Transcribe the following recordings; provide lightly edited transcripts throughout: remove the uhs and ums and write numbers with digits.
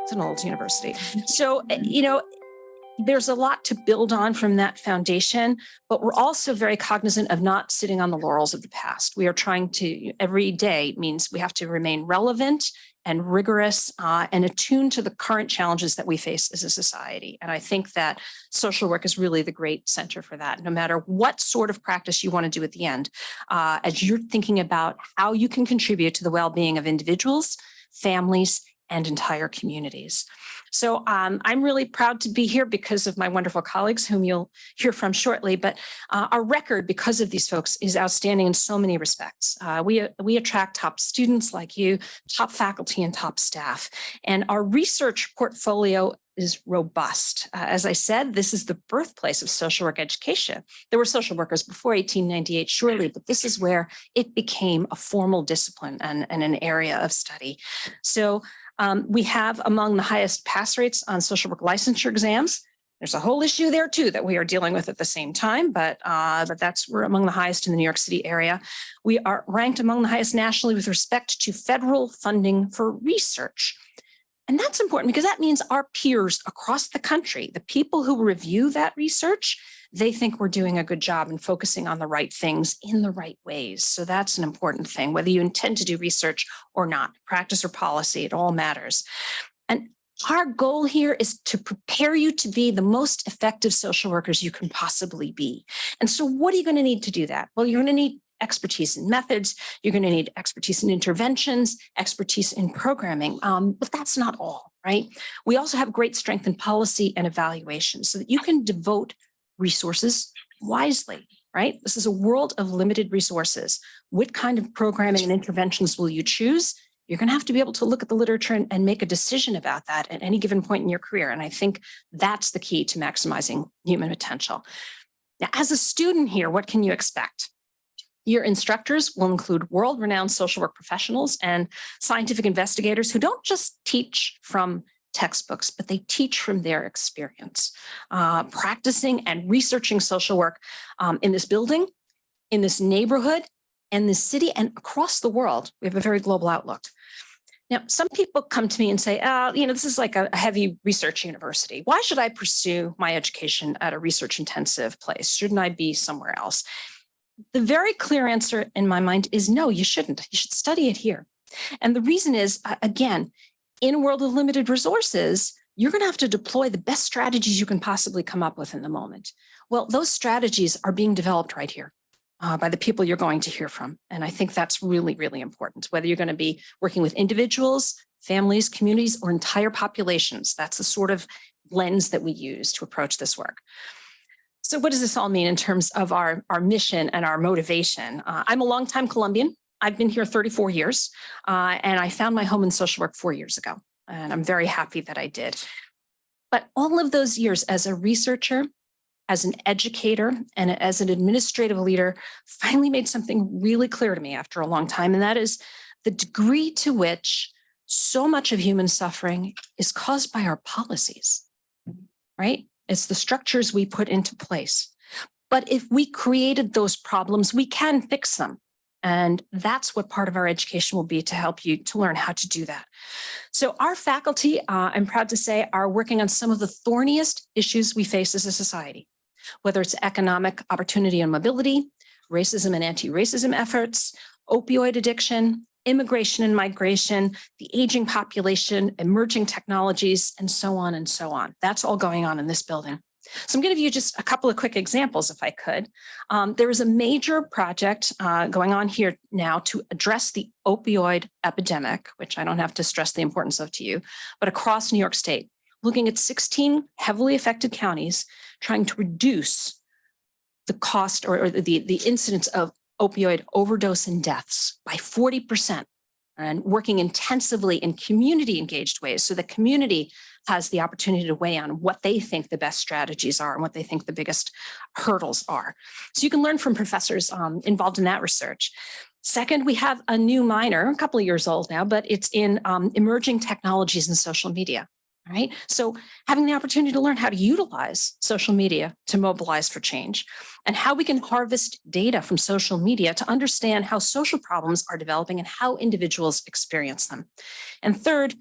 It's an old university. So, there's a lot to build on from that foundation, but we're also very cognizant of not sitting on the laurels of the past. We are trying to, every day means we have to remain relevant and rigorous and attuned to the current challenges that we face as a society. And I think that social work is really the great center for that, no matter what sort of practice you want to do at the end, as you're thinking about how you can contribute to the well-being of individuals, families, and entire communities. So I'm really proud to be here because of my wonderful colleagues whom you'll hear from shortly, but our record because of these folks is outstanding in so many respects. We attract top students like you, top faculty and top staff, and our research portfolio is robust. As I said, this is the birthplace of social work education. There were social workers before 1898, surely, but this is where it became a formal discipline and an area of study. So we have among the highest pass rates on social work licensure exams. There's a whole issue there too that we are dealing with at the same time, but we're among the highest in the New York City area. We are ranked among the highest nationally with respect to federal funding for research. And that's important because that means our peers across the country, the people who review that research, they think we're doing a good job and focusing on the right things in the right ways. So that's an important thing, whether you intend to do research or not, practice or policy, it all matters. And our goal here is to prepare you to be the most effective social workers you can possibly be. And so what are you going to need to do that? Well, you're going to need expertise in methods, you're going to need expertise in interventions, expertise in programming, but that's not all, right? We also have great strength in policy and evaluation so that you can devote resources wisely, right? This is a world of limited resources. What kind of programming and interventions will you choose? You're going to have to be able to look at the literature and make a decision about that at any given point in your career. And I think that's the key to maximizing human potential. Now, as a student here, what can you expect? Your instructors will include world-renowned social work professionals and scientific investigators who don't just teach from textbooks, but they teach from their experience, practicing and researching social work in this building, in this neighborhood, and this city, and across the world. We have a very global outlook. Now, some people come to me and say, this is like a heavy research university. Why should I pursue my education at a research-intensive place? Shouldn't I be somewhere else? The very clear answer in my mind is no, you shouldn't. You should study it here. And the reason is, again, in a world of limited resources, you're going to have to deploy the best strategies you can possibly come up with in the moment. Well, those strategies are being developed right here by the people you're going to hear from. And I think that's really, really important, whether you're going to be working with individuals, families, communities, or entire populations. That's the sort of lens that we use to approach this work. So what does this all mean in terms of our mission and our motivation? I'm a longtime Colombian. I've been here 34 years, and I found my home in social work 4 years ago, and I'm very happy that I did. But all of those years as a researcher, as an educator, and as an administrative leader finally made something really clear to me after a long time, and that is the degree to which so much of human suffering is caused by our policies, right? It's the structures we put into place. But if we created those problems, we can fix them. And that's what part of our education will be, to help you to learn how to do that. So our faculty, I'm proud to say, are working on some of the thorniest issues we face as a society, whether it's economic opportunity and mobility, racism and anti-racism efforts, opioid addiction, immigration and migration, the aging population, emerging technologies, and so on and so on. That's all going on in this building. So I'm going to give you just a couple of quick examples, if I could. There is a major project going on here now to address the opioid epidemic, which I don't have to stress the importance of to you, but across New York State, looking at 16 heavily affected counties, trying to reduce the cost or the incidence of opioid overdose and deaths by 40%, and working intensively in community engaged ways so the community has the opportunity to weigh on what they think the best strategies are and what they think the biggest hurdles are. So you can learn from professors involved in that research. Second, we have a new minor, a couple of years old now, but it's in emerging technologies and social media. Right? So having the opportunity to learn how to utilize social media to mobilize for change, and how we can harvest data from social media to understand how social problems are developing and how individuals experience them. And third,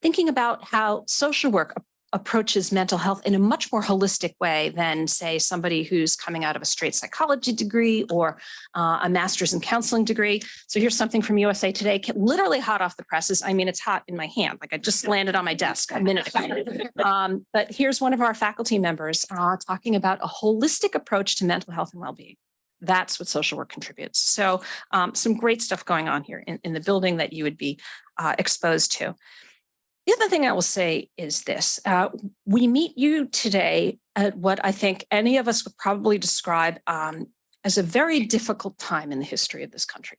thinking about how social work approaches mental health in a much more holistic way than, say, somebody who's coming out of a straight psychology degree or a master's in counseling degree. So here's something from USA Today, literally hot off the presses. I mean, it's hot in my hand, like I just landed on my desk a minute ago. But here's one of our faculty members talking about a holistic approach to mental health and well-being. That's what social work contributes. So some great stuff going on here in the building that you would be exposed to. The other thing I will say is this. We meet you today at what I think any of us would probably describe as a very difficult time in the history of this country.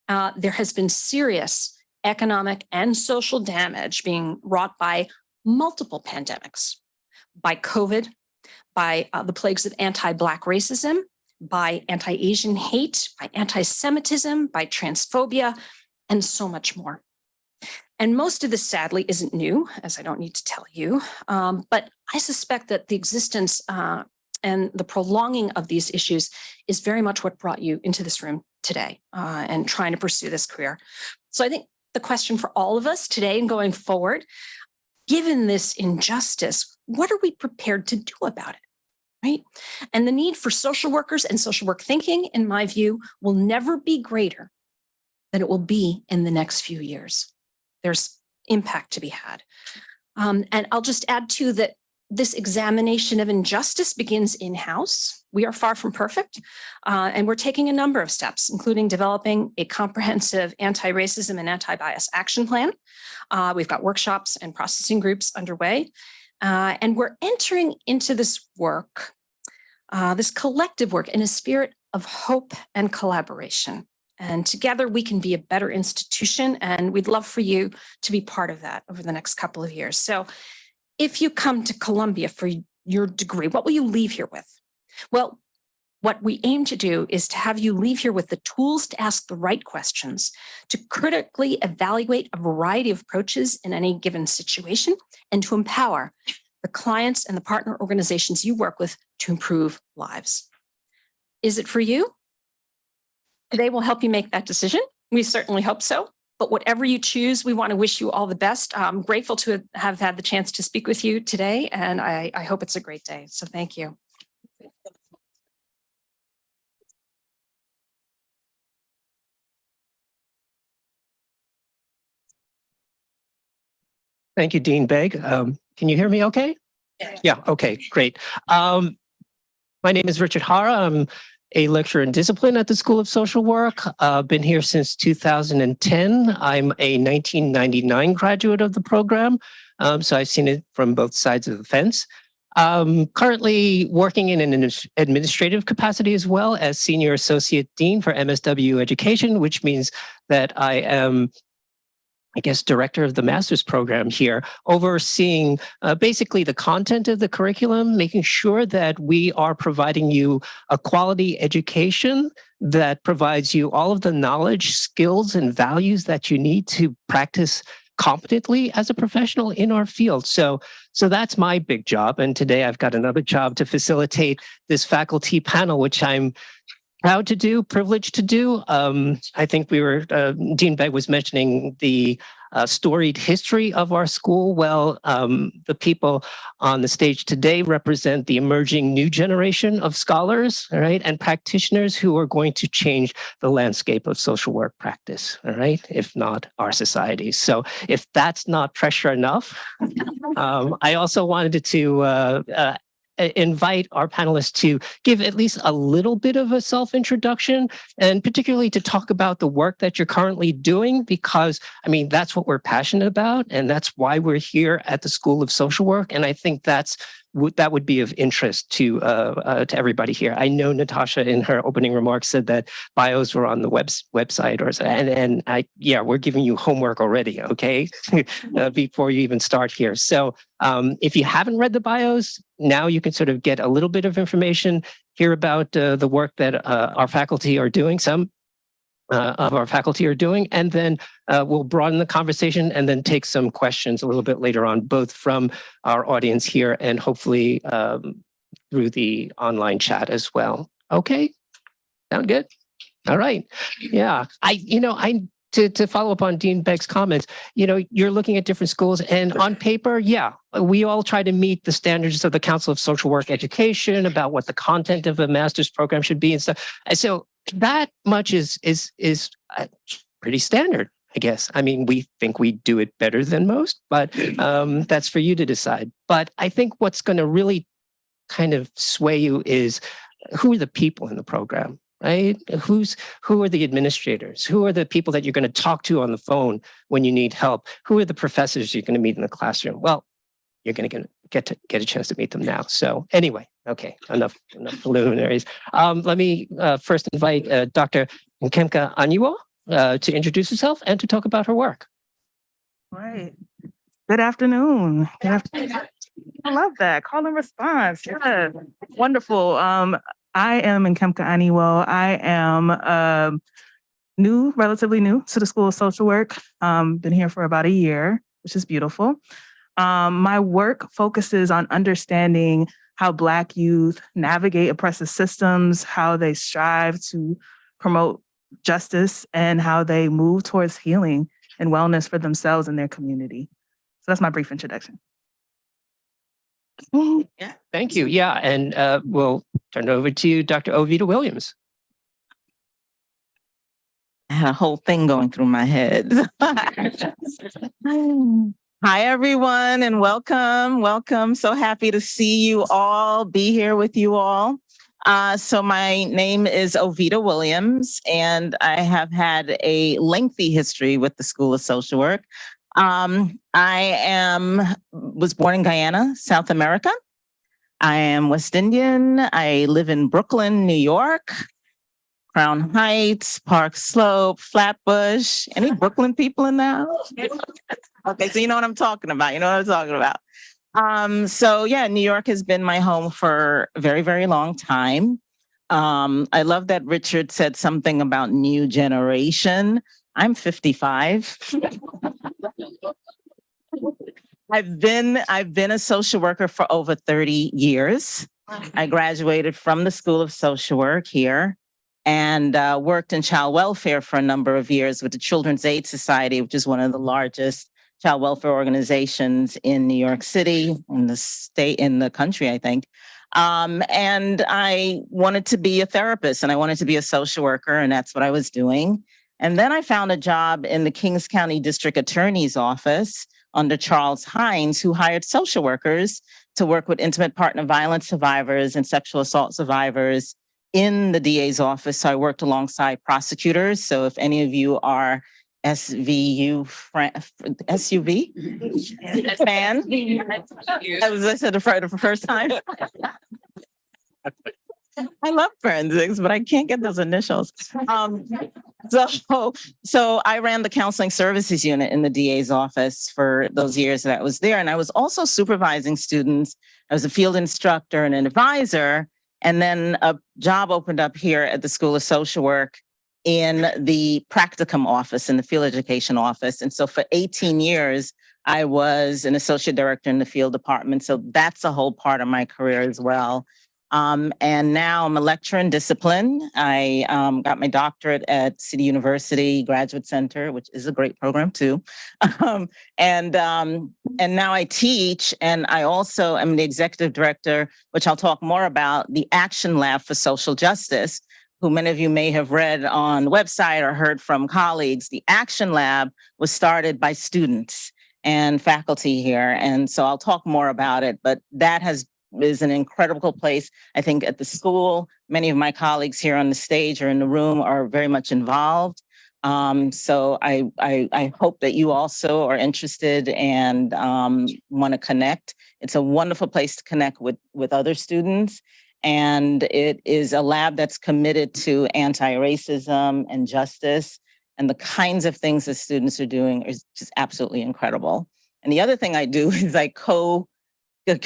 There has been serious economic and social damage being wrought by multiple pandemics, by COVID, by the plagues of anti-Black racism, by anti-Asian hate, by anti-Semitism, by transphobia, and so much more. And most of this, sadly, isn't new, as I don't need to tell you. But I suspect that the existence and the prolonging of these issues is very much what brought you into this room today and trying to pursue this career. So I think the question for all of us today and going forward, given this injustice, what are we prepared to do about it? Right? And the need for social workers and social work thinking, in my view, will never be greater than it will be in the next few years. There's impact to be had. And I'll just add too that this examination of injustice begins in-house. We are far from perfect, and we're taking a number of steps, including developing a comprehensive anti-racism and anti-bias action plan. We've got workshops and processing groups underway, and we're entering into this work, this collective work, in a spirit of hope and collaboration. And together we can be a better institution, and we'd love for you to be part of that over the next couple of years. So if you come to Columbia for your degree, what will you leave here with? Well, what we aim to do is to have you leave here with the tools to ask the right questions, to critically evaluate a variety of approaches in any given situation, and to empower the clients and the partner organizations you work with to improve lives. Is it for you? Today will help you make that decision. We certainly hope so. But whatever you choose, we want to wish you all the best. I'm grateful to have had the chance to speak with you today, and I hope it's a great day. So thank you. Thank you, Dean Begg. Can you hear me okay? Yeah, okay, great. My name is Richard Hara. I'm a lecturer in discipline at the School of Social Work. Been here since 2010. I'm a 1999 graduate of the program, so I've seen it from both sides of the fence. Currently working in an administrative capacity as well as Senior Associate Dean for MSW Education, which means that I am, I guess, director of the master's program here, overseeing basically the content of the curriculum, making sure that we are providing you a quality education that provides you all of the knowledge, skills, and values that you need to practice competently as a professional in our field. So that's my big job. And today I've got another job to facilitate this faculty panel, which I'm proud to do, privileged to do. I think Dean Begg was mentioning the storied history of our school. Well, the people on the stage today represent the emerging new generation of scholars, all right, and practitioners who are going to change the landscape of social work practice, all right, if not our society. So if that's not pressure enough, I also wanted to invite our panelists to give at least a little bit of a self-introduction, and particularly to talk about the work that you're currently doing, because I mean, that's what we're passionate about, and that's why we're here at the School of Social Work. And I think that would be of interest to everybody here. I know Natasha in her opening remarks said that bios were on the website, yeah, we're giving you homework already, okay, before you even start here. So if you haven't read the bios, now you can sort of get a little bit of information, hear about the work that our faculty are doing, some of our faculty are doing, and then we'll broaden the conversation and then take some questions a little bit later on, both from our audience here and hopefully through the online chat as well. Okay, sound good? All right. Yeah, I to follow up on Dean Begg's comments, you're looking at different schools, and on paper, yeah, we all try to meet the standards of the Council of Social Work Education about what the content of a master's program should be and stuff. And so that much is pretty standard, I guess. I mean, we think we do it better than most, but that's for you to decide. But I think what's going to really kind of sway you is who are the people in the program, right? Who are the administrators? Who are the people that you're going to talk to on the phone when you need help? Who are the professors you're going to meet in the classroom? Well, you're going to get a chance to meet them now. So anyway, okay, enough preliminaries. Let me first invite Dr. Nkemka Aniwo to introduce herself and to talk about her work. Right. Good afternoon. Good afternoon. I love that. Call and response. Yeah. Wonderful. I am Nkemka Aniwo. I am relatively new to the School of Social Work. Been here for about a year, which is beautiful. My work focuses on understanding how Black youth navigate oppressive systems, how they strive to promote justice, and how they move towards healing and wellness for themselves and their community. So that's my brief introduction. Yeah, thank you. Yeah, and we'll turn it over to you, Dr. Ovita Williams. I had a whole thing going through my head. Hi, everyone, and welcome. Welcome. So happy to see you all, be here with you all. So my name is Ovita Williams, and I have had a lengthy history with the School of Social Work. I was born in Guyana, South America. I am West Indian. I live in Brooklyn, New York, Crown Heights, Park Slope, Flatbush. Any Brooklyn people in the house? Okay, so you know what I'm talking about. So yeah, New York has been my home for a very, very long time. I love that Richard said something about new generation. I'm 55. I've been a social worker for over 30 years. I graduated from the School of Social Work here and worked in child welfare for a number of years with the Children's Aid Society, which is one of the largest child welfare organizations in New York City, in the state, in the country, I think. And I wanted to be a therapist and I wanted to be a social worker, and that's what I was doing. And then I found a job in the Kings County District Attorney's Office under Charles Hines, who hired social workers to work with intimate partner violence survivors and sexual assault survivors in the DA's office. So I worked alongside prosecutors. So if any of you are SUV fan, I said for the first time. I love forensics, but I can't get those initials. So I ran the counseling services unit in the DA's office for those years that I was there. And I was also supervising students. I was a field instructor and an advisor. And then a job opened up here at the School of Social Work in the practicum office, in the field education office. And so for 18 years, I was an associate director in the field department. So that's a whole part of my career as well. And now I'm a lecturer in discipline. I got my doctorate at City University Graduate Center, which is a great program too. And now I teach, and I also am the executive director, which I'll talk more about, the Action Lab for Social Justice, who many of you may have read on the website or heard from colleagues. The Action Lab was started by students and faculty here. And so I'll talk more about it, but that is an incredible place. I think at the school, many of my colleagues here on the stage or in the room are very much involved. So I hope that you also are interested and want to connect. It's a wonderful place to connect with other students. And it is a lab that's committed to anti-racism and justice. And the kinds of things that students are doing is just absolutely incredible. And the other thing I do is I convene the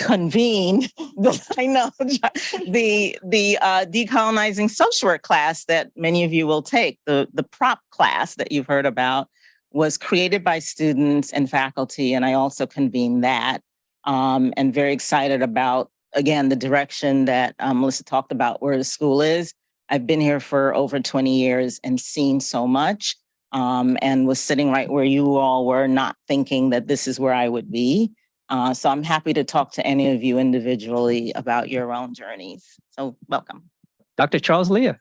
decolonizing social work class that many of you will take. The prop class that you've heard about was created by students and faculty, and I also convene that. And very excited about, again, the direction that Melissa talked about, where the school is. I've been here for over 20 years and seen so much. and was sitting right where you all were, not thinking that this is where I would be. So I'm happy to talk to any of you individually about your own journeys. So welcome. Dr. Charles Leah.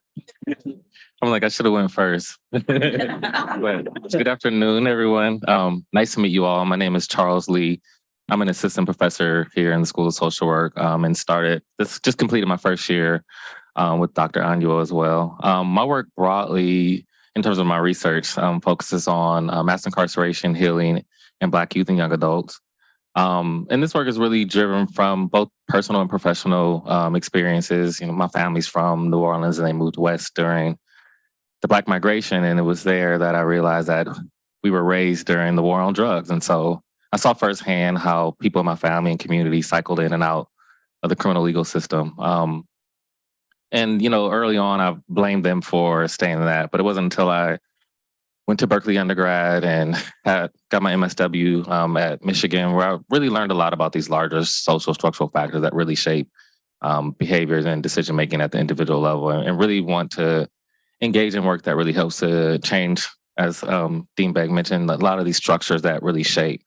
I'm like, I should have went first. But good afternoon, everyone. Nice to meet you all. My name is Charles Lee. I'm an assistant professor here in the School of Social Work, and just completed my first year with Dr. Anyo as well. My work broadly, in terms of my research, focuses on mass incarceration, healing, and Black youth and young adults. And this work is really driven from both personal and professional experiences. You know, my family's from New Orleans and they moved west during the Black migration. And it was there that I realized that we were raised during the war on drugs. And so I saw firsthand how people in my family and community cycled in and out of the criminal legal system. And, you know, early on, I blamed them for staying in that, but it wasn't until I went to Berkeley undergrad and got my MSW at Michigan, where I really learned a lot about these larger social structural factors that really shape behaviors and decision-making at the individual level, and really want to engage in work that really helps to change, as Dean Begg mentioned, a lot of these structures that really shape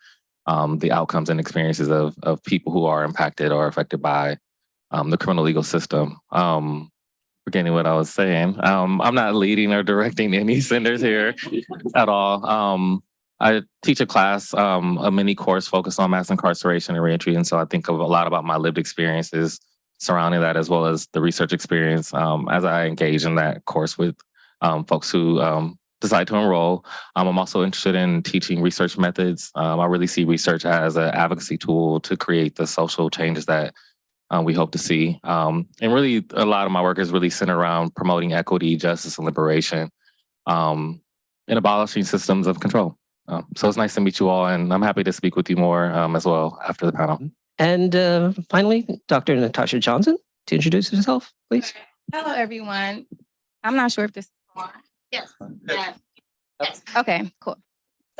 the outcomes and experiences of people who are impacted or affected by the criminal legal system. Forgetting what I was saying. I'm not leading or directing any centers here at all. I teach a class, a mini course focused on mass incarceration and reentry. And so I think of a lot about my lived experiences surrounding that, as well as the research experience as I engage in that course with folks who decide to enroll. I'm also interested in teaching research methods. I really see research as an advocacy tool to create the social changes that we hope to see. And really, a lot of my work is really centered around promoting equity, justice, and liberation, and abolishing systems of control. So it's nice to meet you all, and I'm happy to speak with you more as well after the panel. And finally, Dr. Natasha Johnson, to introduce herself, please. Hello, everyone. I'm not sure if this is on. Yes. Yes. Okay, cool.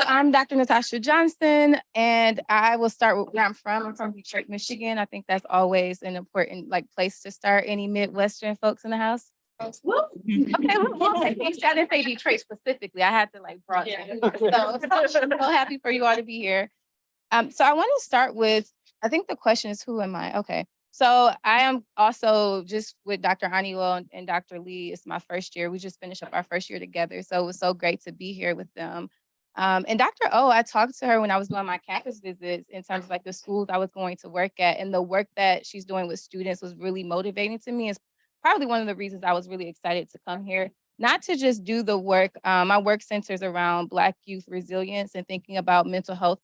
So I'm Dr. Natasha Johnson, and I will start with where I'm from. I'm from Detroit, Michigan. I think that's always an important place to start. Any Midwestern folks in the house? Okay, well, I didn't say Detroit specifically. I had to broaden it. So happy for you all to be here. So I want to start with, I think the question is, who am I? Okay. So I am also just with Dr. Aniwo and Dr. Lee. It's my first year. We just finished up our first year together. So it was so great to be here with them. And Dr. O, I talked to her when I was doing my campus visits in terms of the schools I was going to work at, and the work that she's doing with students was really motivating to me. It's probably one of the reasons I was really excited to come here, not to just do the work. My work centers around Black youth resilience and thinking about mental health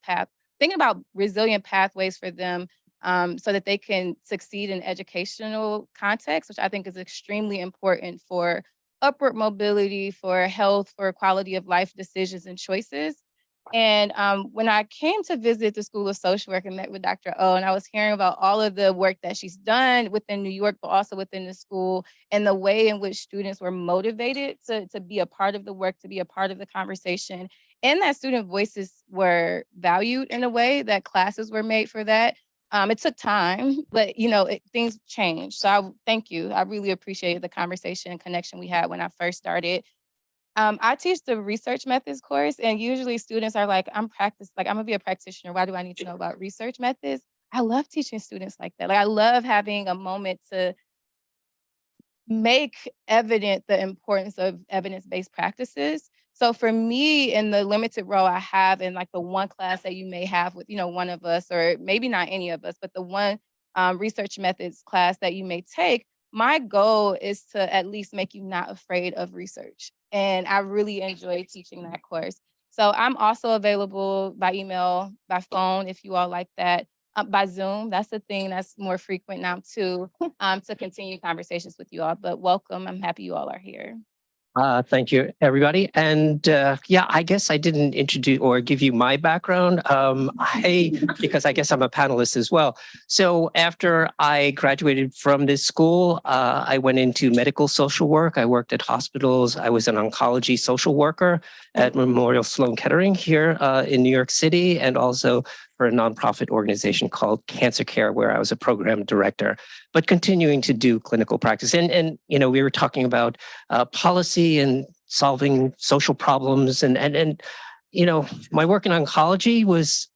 thinking about resilient pathways for them so that they can succeed in educational context, which I think is extremely important for upward mobility, for health, for quality of life decisions and choices. And when I came to visit the School of Social Work and met with Dr. O, and I was hearing about all of the work that she's done within New York, but also within the school, and the way in which students were motivated to be a part of the work, to be a part of the conversation, and that student voices were valued in a way, that classes were made for that. It took time, but things changed. So I thank you. I really appreciate the conversation and connection we had when I first started. I teach the research methods course, and usually students are like, I'm gonna be a practitioner. Why do I need to know about research methods? I love teaching students like that. I love having a moment to make evident the importance of evidence-based practices. So for me, in the limited role I have in the one class that you may have with, one of us, or maybe not any of us, but the one research methods class that you may take, my goal is to at least make you not afraid of research. And I really enjoy teaching that course. So I'm also available by email, by phone, if you all like that, by Zoom. That's the thing that's more frequent now too, to continue conversations with you all. But welcome. I'm happy you all are here. Thank you, everybody. And I guess I didn't introduce or give you my background because I guess I'm a panelist as well. So after I graduated from this school, I went into medical social work. I worked at hospitals. I was an oncology social worker at Memorial Sloan Kettering here in New York City, and also for a nonprofit organization called Cancer Care, where I was a program director, but continuing to do clinical practice. And we were talking about policy and solving social problems. And you know, my work in oncology was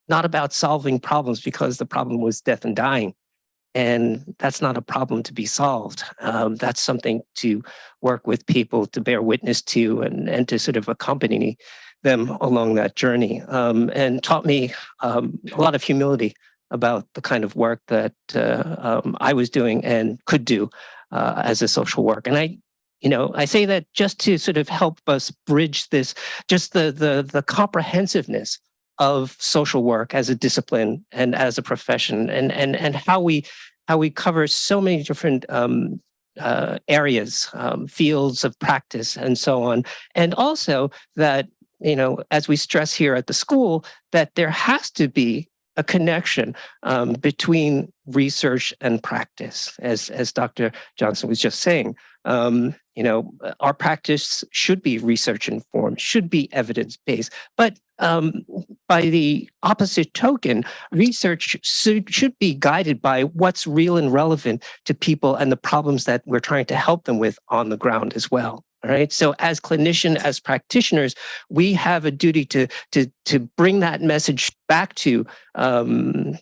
not about solving problems because the problem was death and dying. And that's not a problem to be solved. That's something to work with people, to bear witness to, and to sort of accompany them along that journey, and taught me a lot of humility about the kind of work that I was doing and could do as a social work. And I say that just to sort of help us bridge this, just the comprehensiveness of social work as a discipline and as a profession, and how we cover so many different areas, fields of practice, and so on. And also that, as we stress here at the school, that there has to be a connection between research and practice, as Dr. Johnson was just saying. Our practice should be research informed, should be evidence based, but by the opposite token, research should be guided by what's real and relevant to people and the problems that we're trying to help them with on the ground as well. All right. So as clinicians, as practitioners, we have a duty to bring that message back to to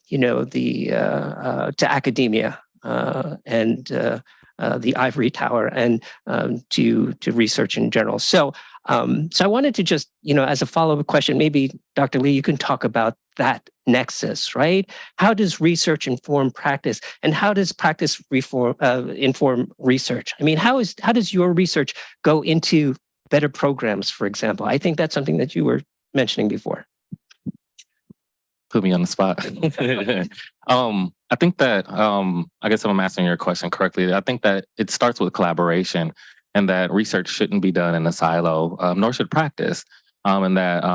academia and the ivory tower, and to research in general. So I wanted to just, as a follow-up question, maybe Dr. Lee, you can talk about that nexus, right? How does research inform practice, and how does practice inform research? I mean, how does your research go into better programs, for example? I think that's something that you were mentioning before. Put me on the spot. I think that, I guess if I'm answering your question correctly, I think that it starts with collaboration, and that research shouldn't be done in a silo, nor should practice, and that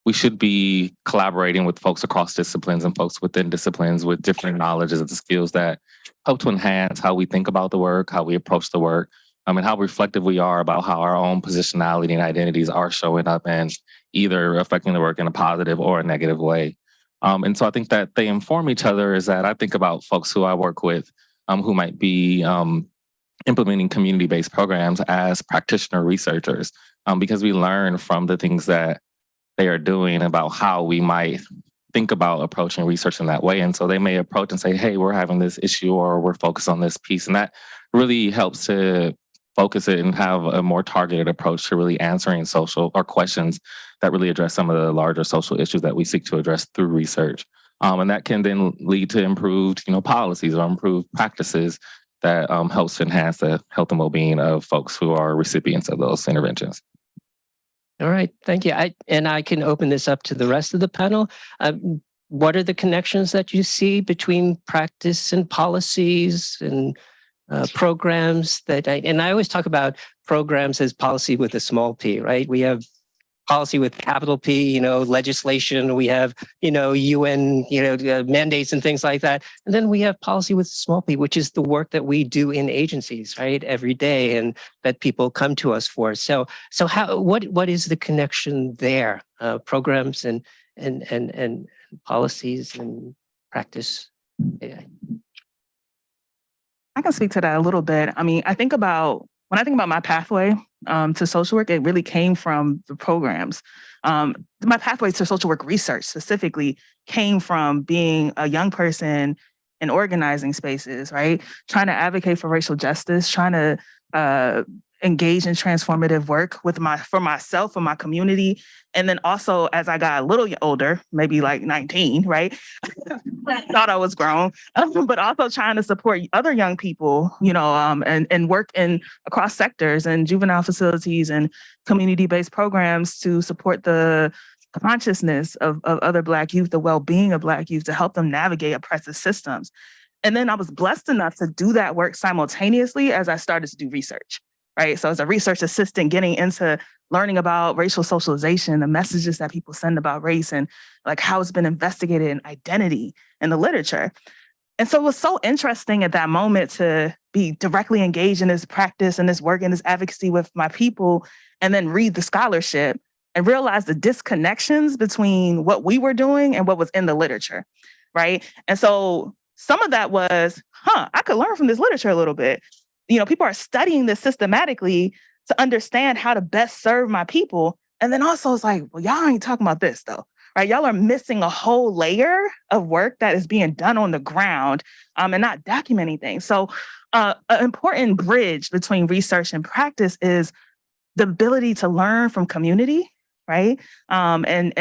we should be collaborating with folks across disciplines and folks within disciplines with different knowledges and skills that help to enhance how we think about the work, how we approach the work, and how reflective we are about how our own positionality and identities are showing up and either affecting the work in a positive or a negative way. And so I think that they inform each other. Is that I think about folks who I work with who might be implementing community-based programs as practitioner researchers, because we learn from the things that they are doing about how we might think about approaching research in that way. And so they may approach and say, hey, we're having this issue, or we're focused on this piece. And that really helps to focus it and have a more targeted approach to really answering social or questions that really address some of the larger social issues that we seek to address through research. And that can then lead to improved, policies or improved practices that helps to enhance the health and well-being of folks who are recipients of those interventions. All right, thank you. I can open this up to the rest of the panel. What are the connections that you see between practice and policies and programs and I always talk about programs as policy with a small p, right? We have policy with capital P, legislation, we have, UN, mandates and things like that. And then we have policy with small p, which is the work that we do in agencies, right? Every day, and that people come to us for. So what is the connection there? Programs and policies and practice. Yeah. I can speak to that a little bit. I mean, when I think about my pathway to social work, it really came from the programs. My pathway to social work research specifically came from being a young person in organizing spaces, right? Trying to advocate for racial justice, trying to engage in transformative work for myself, for my community. And then also, as I got a little older, maybe like 19, right? I thought I was grown, but also trying to support other young people, and work across sectors and juvenile facilities and community-based programs to support the consciousness of other Black youth, the well-being of Black youth, to help them navigate oppressive systems. And then I was blessed enough to do that work simultaneously as I started to do research. Right. So as a research assistant, getting into learning about racial socialization, the messages that people send about race, and like how it's been investigated in identity in the literature. And so it was so interesting at that moment to be directly engaged in this practice and this work and this advocacy with my people, and then read the scholarship and realize the disconnections between what we were doing and what was in the literature. Right. And so some of that was, I could learn from this literature a little bit. People are studying this systematically to understand how to best serve my people. And then also it's like, well, y'all ain't talking about this though, right? Y'all are missing a whole layer of work that is being done on the ground and not documenting things. So an important bridge between research and practice is the ability to learn from community, right? And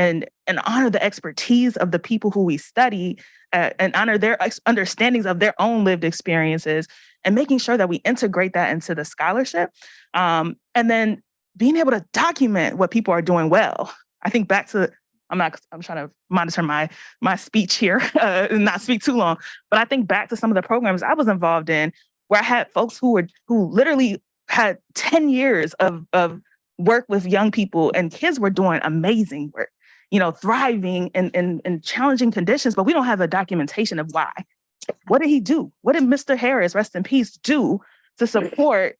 honor the expertise of the people who we study and honor their understandings of their own lived experiences and making sure that we integrate that into the scholarship. And then being able to document what people are doing well. I think back to, I'm trying to monitor my speech here and not speak too long, but I think back to some of the programs I was involved in where I had folks who literally had 10 years of work with young people, and kids were doing amazing work, thriving in challenging conditions, but we don't have a documentation of why. What did he do? What did Mr. Harris, rest in peace, do to support,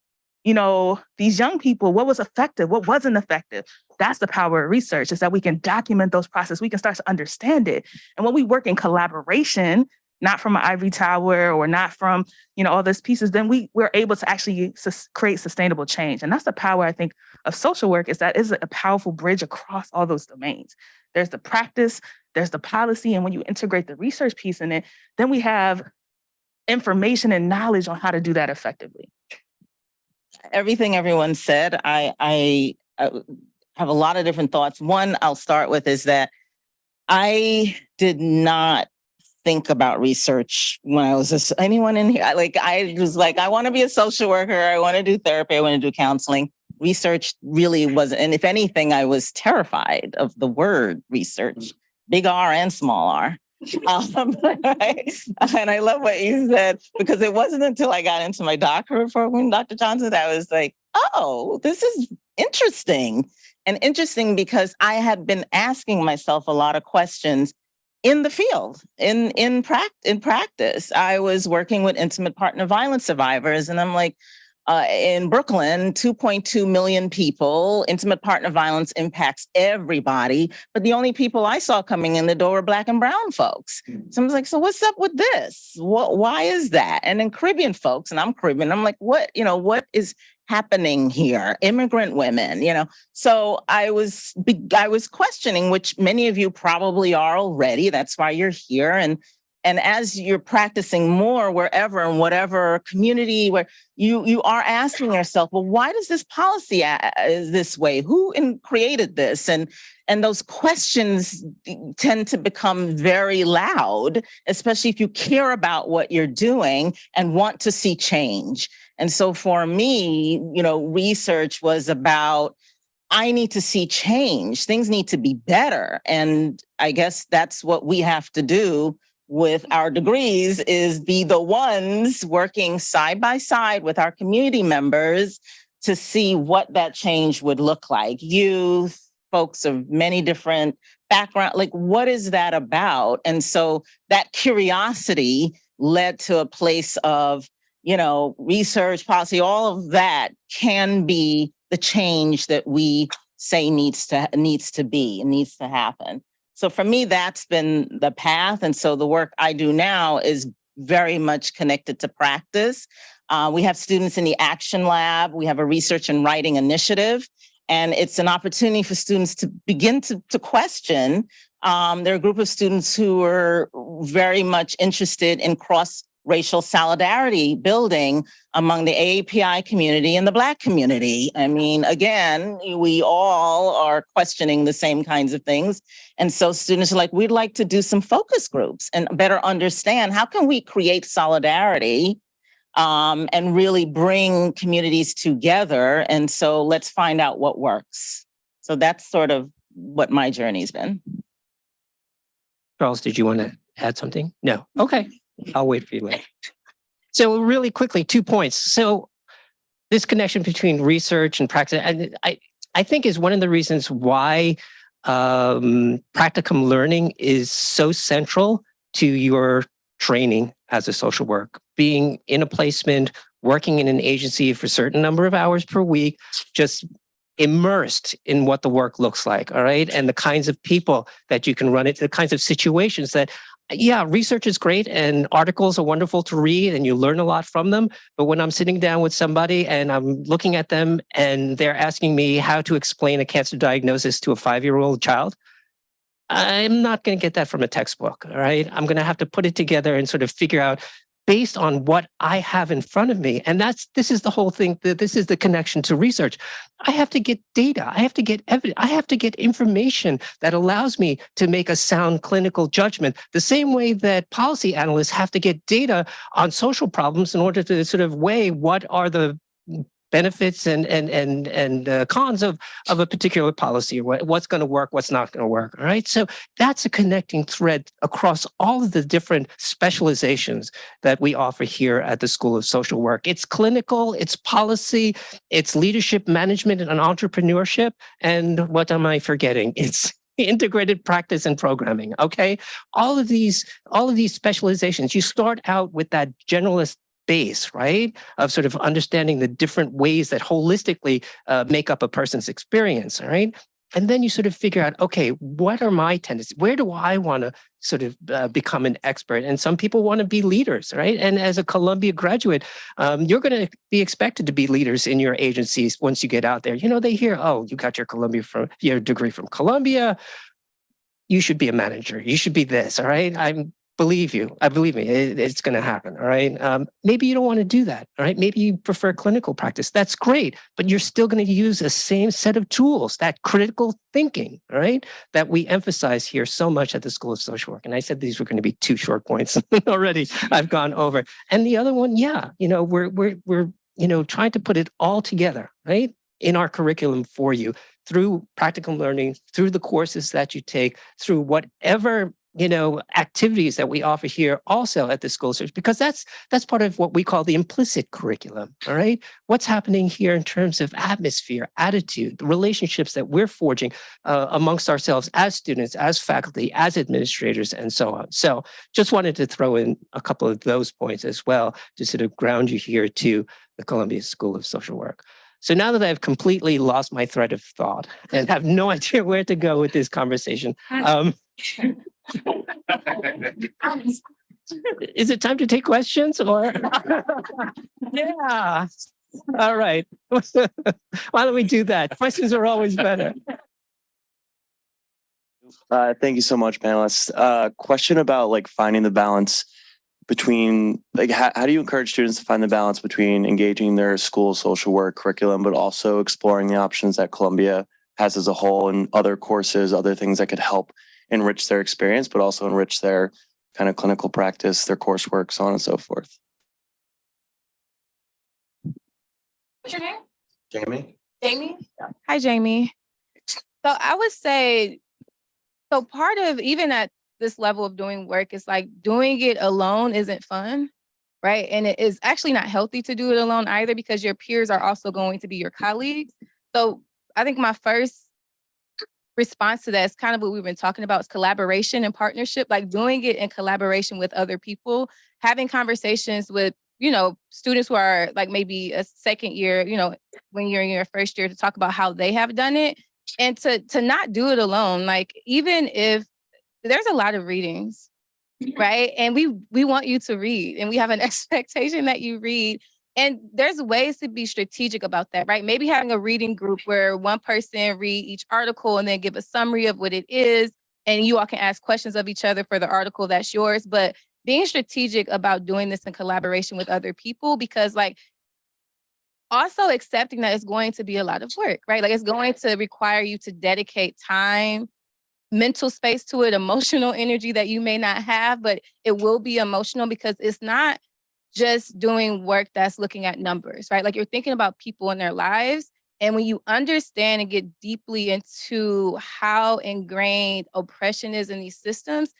these young people? What was effective? What wasn't effective? That's the power of research, is that we can document those processes. We can start to understand it. And when we work in collaboration, not from an ivory tower or not from, all those pieces, then we're able to actually create sustainable change. And that's the power, I think, of social work, is that is a powerful bridge across all those domains. There's the practice, there's the policy, and when you integrate the research piece in it, then we have information and knowledge on how to do that effectively. Everything everyone said, I have a lot of different thoughts. One I'll start with is that I did not think about research when I was anyone in here. I was like, I want to be a social worker. I want to do therapy. I want to do counseling. Research really wasn't. And if anything, I was terrified of the word research, big R and small r. Right? And I love what you said, because it wasn't until I got into my doctorate program, Dr. Johnson, that I was like, oh, this is interesting. And interesting because I had been asking myself a lot of questions in the field, in practice. I was working with intimate partner violence survivors, and I'm like, in Brooklyn, 2.2 million people, intimate partner violence impacts everybody, but the only people I saw coming in the door were Black and brown folks. So I was like, so what's up with this? Why is that? And then Caribbean folks, and I'm Caribbean, I'm like, what is happening here? Immigrant women, So I was questioning, which many of you probably are already. That's why you're here. And as you're practicing more wherever and whatever community where you are asking yourself, well, why does this policy is this way? Who created this? And those questions tend to become very loud, especially if you care about what you're doing and want to see change. And so for me, research was about, I need to see change. Things need to be better. And I guess that's what we have to do with our degrees, is be the ones working side by side with our community members to see what that change would look like. Youth, folks of many different backgrounds, like what is that about? And so that curiosity led to a place of, research, policy, all of that can be the change that we say needs to happen. So for me, that's been the path. And so the work I do now is very much connected to practice. We have students in the Action Lab. We have a research and writing initiative, and it's an opportunity for students to begin to question. There are a group of students who are very much interested in cross-racial solidarity building among the AAPI community and the Black community. I mean, again, we all are questioning the same kinds of things. And so students are like, we'd like to do some focus groups and better understand how can we create solidarity and really bring communities together. And so let's find out what works. So that's sort of what my journey's been. Charles, did you want to add something? No. Okay. I'll wait for you later. So really quickly, 2 points. So this connection between research and practice, and I think is one of the reasons why practicum learning is so central to your training as a social worker. Being in a placement, working in an agency for a certain number of hours per week, just immersed in what the work looks like, all right? And the kinds of people that you can run into, the kinds of situations that yeah, research is great and articles are wonderful to read and you learn a lot from them. But when I'm sitting down with somebody and I'm looking at them and they're asking me how to explain a cancer diagnosis to a 5-year-old child, I'm not going to get that from a textbook. All right. I'm going to have to put it together and sort of figure out based on what I have in front of me. And this is the whole thing. This is the connection to research. I have to get data. I have to get evidence. I have to get information that allows me to make a sound clinical judgment, the same way that policy analysts have to get data on social problems in order to sort of weigh what are the benefits and cons of a particular policy, or what's going to work, what's not going to work. All right. So that's a connecting thread across all of the different specializations that we offer here at the School of Social Work. It's clinical, it's policy, it's leadership management and entrepreneurship. And what am I forgetting? It's integrated practice and programming. Okay. All of these specializations, you start out with that generalist base, right? Of sort of understanding the different ways that holistically make up a person's experience, all right? And then you sort of figure out, okay, what are my tendencies? Where do I want to sort of become an expert? And some people want to be leaders, right? And as a Columbia graduate, you're going to be expected to be leaders in your agencies once you get out there. You know, they hear, oh, you got your degree from Columbia. You should be a manager. You should be this, all right? Believe me, it's going to happen. All right. Maybe you don't want to do that. All right. Maybe you prefer clinical practice. That's great. But you're still going to use the same set of tools, that critical thinking, all right, that we emphasize here so much at the School of Social Work. And I said these were going to be 2 short points already. I've gone over. And the other one, yeah, we're trying to put it all together, right, in our curriculum for you through practical learning, through the courses that you take, through whatever activities that we offer here also at the School of Social, because that's part of what we call the implicit curriculum. All right. What's happening here in terms of atmosphere, attitude, the relationships that we're forging amongst ourselves as students, as faculty, as administrators, and so on. So just wanted to throw in a couple of those points as well to sort of ground you here to the Columbia School of Social Work. So now that I've completely lost my thread of thought and have no idea where to go with this conversation, is it time to take questions or? Yeah. All right. Why don't we do that? Questions are always better. Thank you so much, panelists. Question about finding the balance between how do you encourage students to find the balance between engaging their school social work curriculum, but also exploring the options that Columbia has as a whole and other courses, other things that could help enrich their experience, but also enrich their kind of clinical practice, their coursework, so on and so forth. What's your name? Jamie? Jamie? Hi, Jamie. So I would say, so part of even at this level of doing work is doing it alone isn't fun, right? And it is actually not healthy to do it alone either, because your peers are also going to be your colleagues. So I think my first response to that is kind of what we've been talking about, is collaboration and partnership, doing it in collaboration with other people, having conversations with, students who are maybe a second year, when you're in your first year, to talk about how they have done it, and to not do it alone. Even if there's a lot of readings, right? And we want you to read, and we have an expectation that you read. And there's ways to be strategic about that, right? Maybe having a reading group where one person read each article and then give a summary of what it is, and you all can ask questions of each other for the article that's yours. But being strategic about doing this in collaboration with other people, because also accepting that it's going to be a lot of work, right? It's going to require you to dedicate time, mental space to it, emotional energy that you may not have, but it will be emotional, because it's not just doing work that's looking at numbers, right? You're thinking about people in their lives. And when you understand and get deeply into how ingrained oppression is in these systems,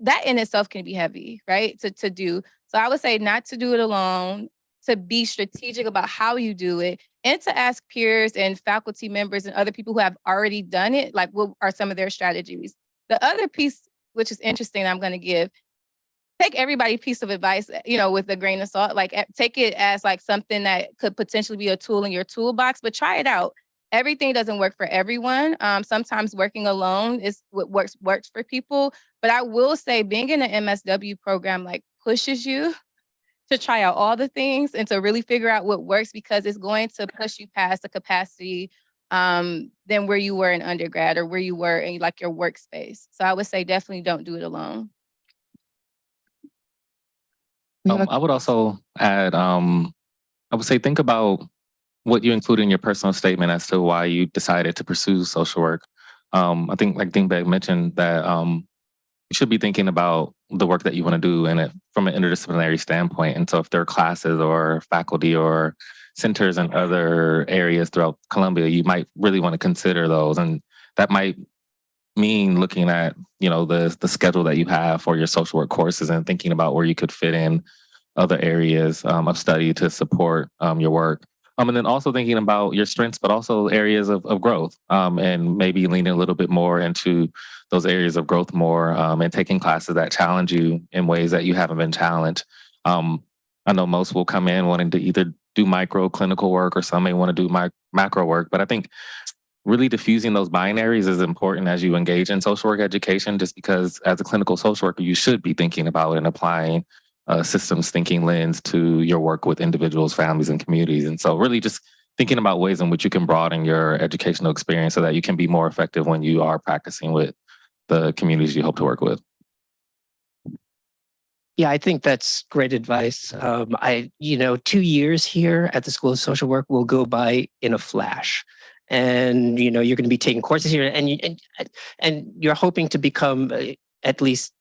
that in itself can be heavy, right? To do. So I would say not to do it alone, to be strategic about how you do it, and to ask peers and faculty members and other people who have already done it, what are some of their strategies. The other piece, which is interesting, I'm going to give, take everybody's piece of advice, with a grain of salt. Take it as something that could potentially be a tool in your toolbox, but try it out. everything doesn't work for everyone. Sometimes working alone is what works for people. But I will say being in an MSW program like pushes you to try out all the things and to really figure out what works, because it's going to push you past the capacity than where you were in undergrad or where you were in like your workspace. So I would say definitely don't do it alone. I would also add, I would say think about what you include in your personal statement as to why you decided to pursue social work. I think like Dingbeck mentioned that you should be thinking about the work that you want to do and it from an interdisciplinary standpoint. And so if there are classes or faculty or centers in other areas throughout Columbia, you might really want to consider those. And that might mean looking at, the schedule that you have for your social work courses and thinking about where you could fit in other areas of study to support your work. And then also thinking about your strengths, but also areas of growth, and maybe leaning a little bit more into those areas of growth more, and taking classes that challenge you in ways that you haven't been challenged. I know most will come in wanting to either do micro clinical work or some may want to do macro work, but I think really diffusing those binaries is important as you engage in social work education, just because as a clinical social worker, you should be thinking about and applying systems thinking lens to your work with individuals, families, and communities. And so really just thinking about ways in which you can broaden your educational experience so that you can be more effective when you are practicing with the communities you hope to work with. Yeah, I think that's great advice. 2 years here at the School of Social Work will go by in a flash. And, you're going to be taking courses here and you're hoping to become at least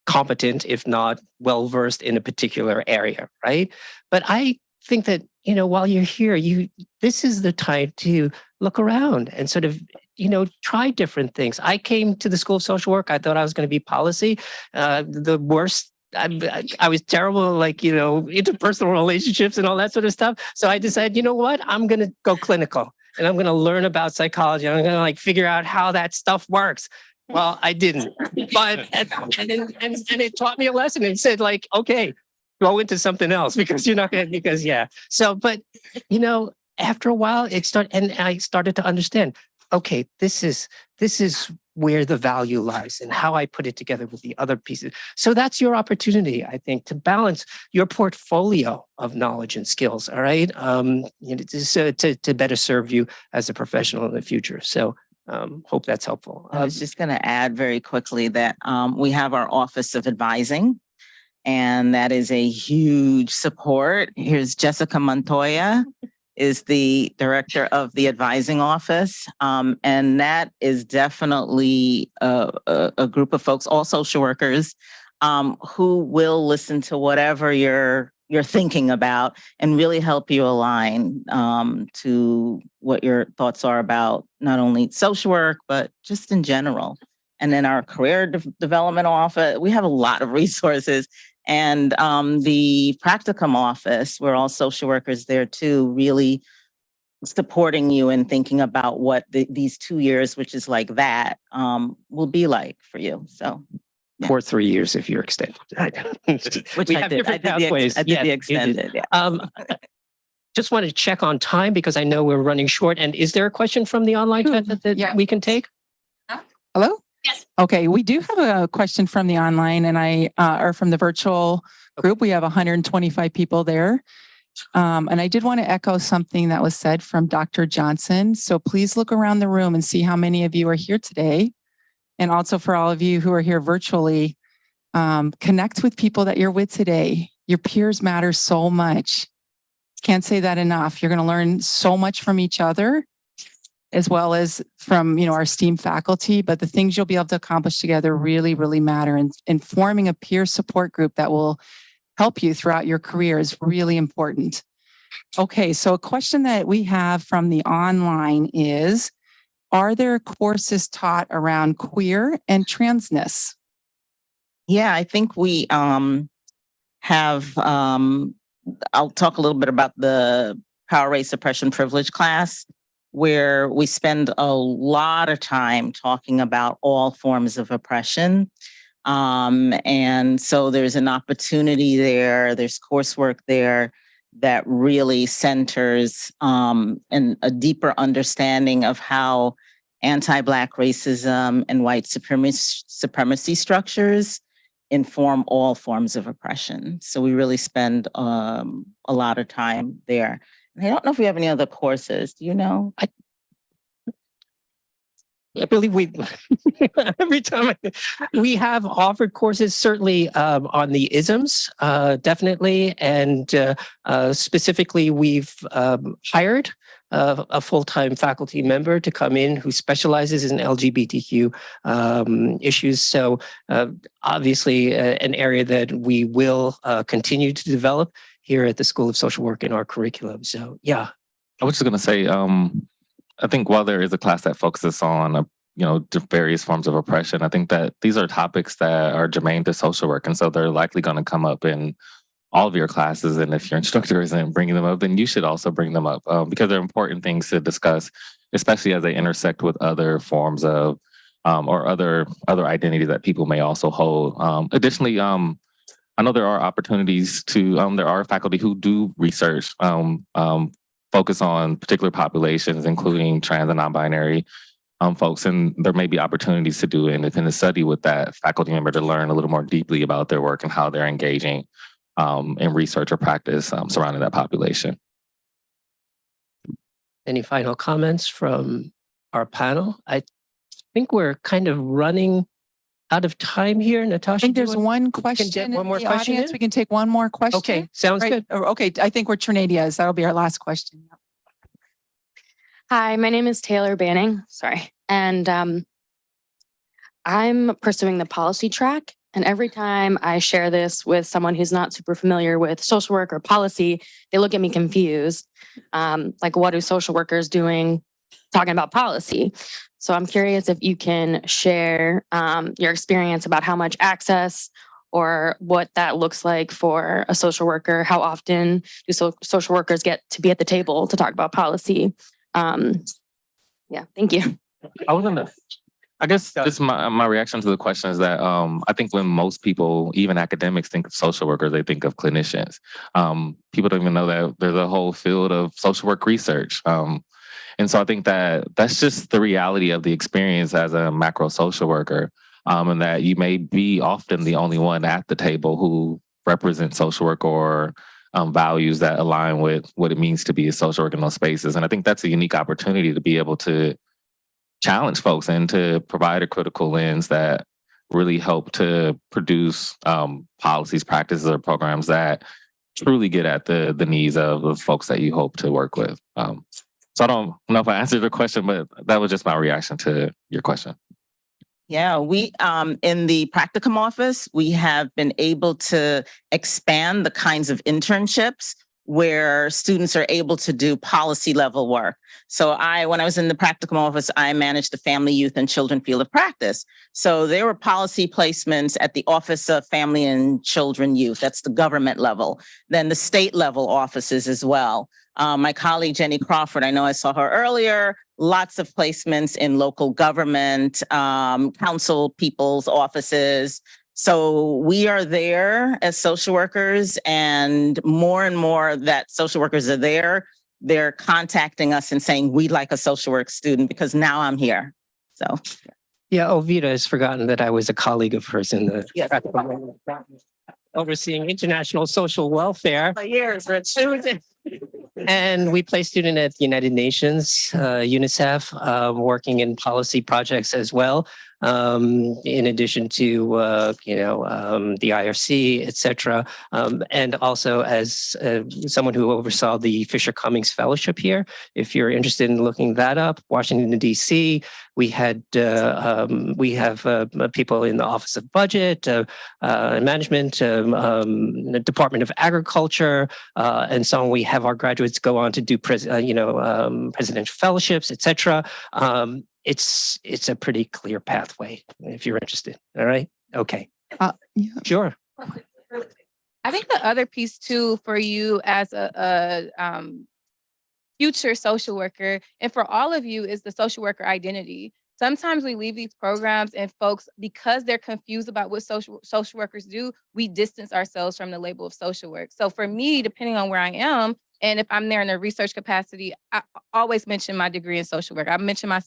competent, if not well-versed in a particular area, right? But I think that, while you're here, this is the time to look around and sort of, try different things. I came to the School of Social Work. I thought I was going to be policy. The worst I was terrible, like, interpersonal relationships and all that sort of stuff. So I decided, you know what, I'm going to go clinical and I'm going to learn about psychology. I'm going to figure out how that stuff works. Well, I didn't, but and it taught me a lesson and said like, okay, go into something else because you're not going to, yeah. So, but, after a while and I started to understand, okay, this is where the value lies and how I put it together with the other pieces. So that's your opportunity, I think, to balance your portfolio of knowledge and skills. All right. To better serve you as a professional in the future. So hope that's helpful. I was just going to add very quickly that we have our Office of Advising, and that is a huge support. Here's Jessica Montoya, is the director of the advising office. And that is definitely a group of folks, all social workers, who will listen to whatever you're thinking about and really help you align to what your thoughts are about not only social work, but just in general. And then our career development office, we have a lot of resources. And the practicum office, we're all social workers there too, really supporting you and thinking about what these 2 years, which is like that, will be like for you. So. Yeah. Or 3 years if you're extended. Which I did. I did the extended. Yeah. Just wanted to check on time because I know we're running short. And is there a question from the online chat that we can take? Hello? Yes. Okay, we do have a question from the online and or from the virtual group. We have 125 people there. And I did want to echo something that was said from Dr. Johnson. So please look around the room and see how many of you are here today. And also for all of you who are here virtually, connect with people that you're with today. Your peers matter so much. Can't say that enough. You're going to learn so much from each other, as well as from, our esteemed faculty, but the things you'll be able to accomplish together really, really matter. And forming a peer support group that will help you throughout your career is really important. Okay, so a question that we have from the online is, are there courses taught around queer and transness? Yeah, I think we have, I'll talk a little bit about the Power, Race, Oppression, Privilege class, where we spend a lot of time talking about all forms of oppression. And so there's an opportunity there, there's coursework there that really centers and a deeper understanding of how anti-Black racism and white supremacy structures inform all forms of oppression. So we really spend a lot of time there. And I don't know if we have any other courses. Do you know? I believe we every time we have offered courses, certainly on the isms, definitely, and specifically, we've hired a full-time faculty member to come in who specializes in LGBTQ issues. So obviously, an area that we will continue to develop here at the School of Social Work in our curriculum. So yeah, I was just going to say, I think while there is a class that focuses on, various forms of oppression, I think that these are topics that are germane to social work. And so they're likely going to come up in all of your classes. And if your instructor isn't bringing them up, then you should also bring them up because they're important things to discuss, especially as they intersect with other forms of or other identities that people may also hold. Additionally, I know there are opportunities to, there are faculty who do research focus on particular populations, including trans and non-binary folks, and there may be opportunities to do an independent study with that faculty member to learn a little more deeply about their work and how they're engaging in research or practice surrounding that population. any final comments from our panel? I think we're kind of running out of time here. Natasha, I think do you there's want- one question get in one more the question audience. in? We can take one more question. Okay, sounds Right. good. Or, okay, I think where Trinadia is. That'll be our last question. Hi, my name is Taylor Banning. Sorry. And I'm pursuing the policy track. And every time I share this with someone who's not super familiar with social work or policy, they look at me confused. Like, what are social workers doing talking about policy? So I'm curious if you can share your experience about how much access or what that looks like for a social worker. How often do social workers get to be at the table to talk about policy? Yeah, thank you. I guess just my reaction to the question is that I think when most people, even academics, think of social workers, they think of clinicians. People don't even know that there's a whole field of social work research. And so I think that that's just the reality of the experience as a macro social worker, and that you may be often the only one at the table who represents social work or values that align with what it means to be a social worker in those spaces. And I think that's a unique opportunity to be able to challenge folks and to provide a critical lens that really help to produce policies, practices, or programs that truly get at the needs of the folks that you hope to work with. So I don't know if I answered your question, but that was just my reaction to your question. Yeah, we in the practicum office, we have been able to expand the kinds of internships where students are able to do policy level work. So when I was in the practicum office, I managed the family, youth, and children field of practice. So there were policy placements at the Office of Family and Children Youth. That's the government level. Then the state level offices as well. My colleague, Jenny Crawford, I know I saw her earlier, lots of placements in local government, council people's offices. So we are there as social workers, and more that social workers are there. They're contacting us and saying, we'd like a social work student because now I'm here. So. Yeah, Ovita has forgotten that I was a colleague of hers in the overseeing international social welfare. For years, Rich. And we play student at the United Nations, UNICEF, working in policy projects as well, in addition to, the IRC, et cetera. And also as someone who oversaw the Fisher Cummings Fellowship here, if you're interested in looking that up, Washington, D.C., we have people in the Office of Budget, Management, the Department of Agriculture, and so on. We have our graduates go on to do presidential fellowships, et cetera. It's a pretty clear pathway if you're interested. All right. Okay. Yeah. Sure. I think the other piece too for you as a future social worker and for all of you is the social worker identity. sometimes we leave these programs and folks, because they're confused about what social workers do, we distance ourselves from the label of social work. So for me, depending on where I am, and if I'm there in a research capacity, I always mention my degree in social work. I mention I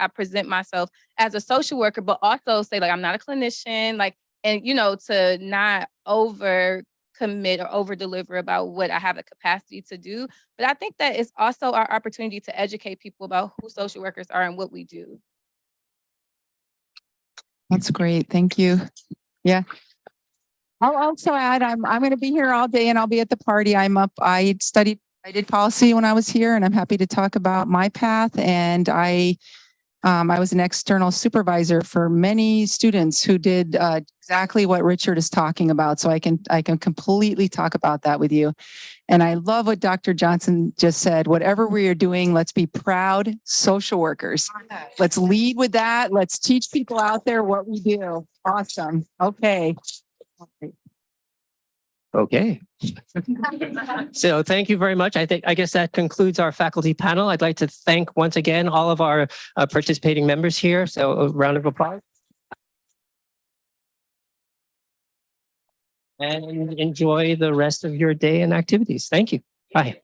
present myself as a social worker, but also say like, I'm not a clinician, like, and to not over commit or over deliver about what I have the capacity to do. But I think that it's also our opportunity to educate people about who social workers are and what we do. That's great. Thank you. Yeah. I'll also add, I'm going to be here all day and I'll be at the party. I did policy when I was here, and I'm happy to talk about my path. And I was an external supervisor for many students who did exactly what Richard is talking about. So I can completely talk about that with you. And I love what Dr. Johnson just said. Whatever we are doing, let's be proud social workers. Let's lead with that. Let's teach people out there what we do. Awesome. Okay. Okay. So thank you very much. I guess that concludes our faculty panel. I'd like to thank once again all of our participating members here. So a round of applause. And enjoy the rest of your day and activities. Thank you. Bye.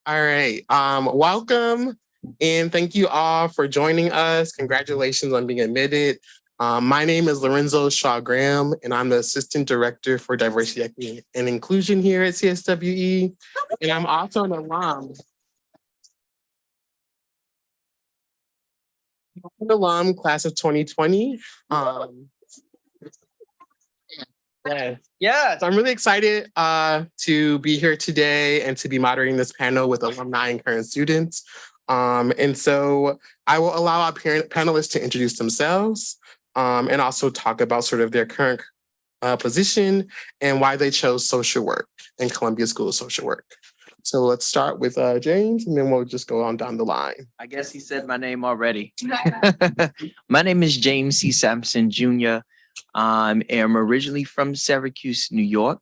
All right. Welcome and thank you all for joining us. Congratulations on being admitted. My name is Lorenzo Shaw Graham, and I'm the Assistant Director for Diversity, Equity, and Inclusion here at CSWE. And I'm also an alum. An alum, class of 2020. Yes, I'm really excited to be here today and to be moderating this panel with alumni and current students. And so I will allow our panelists to introduce themselves and also talk about sort of their current position and why they chose social work in Columbia School of Social Work. So let's start with James, and then we'll just go on down the line. I guess he said my name already. My name is James C. Sampson Jr. I am originally from Syracuse, New York.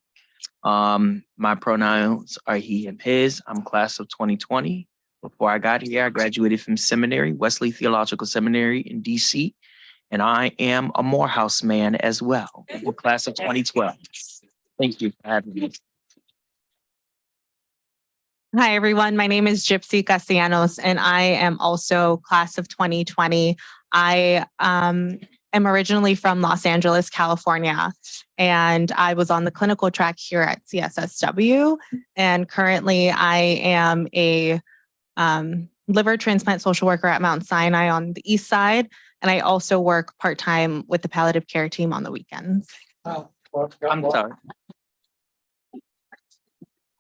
My pronouns are he and his. I'm class of 2020. Before I got here, I graduated from seminary, Wesley Theological Seminary in DC. And I am a Morehouse man as well, class of 2012. Thank you for having me. Hi, everyone. My name is Gypsy Castellanos, and I am also class of 2020. I am originally from Los Angeles, California, and I was on the clinical track here at CSSW. And currently, I am a liver transplant social worker at Mount Sinai on the east side. And I also work part-time with the palliative care team on the weekends. Oh, I'm sorry.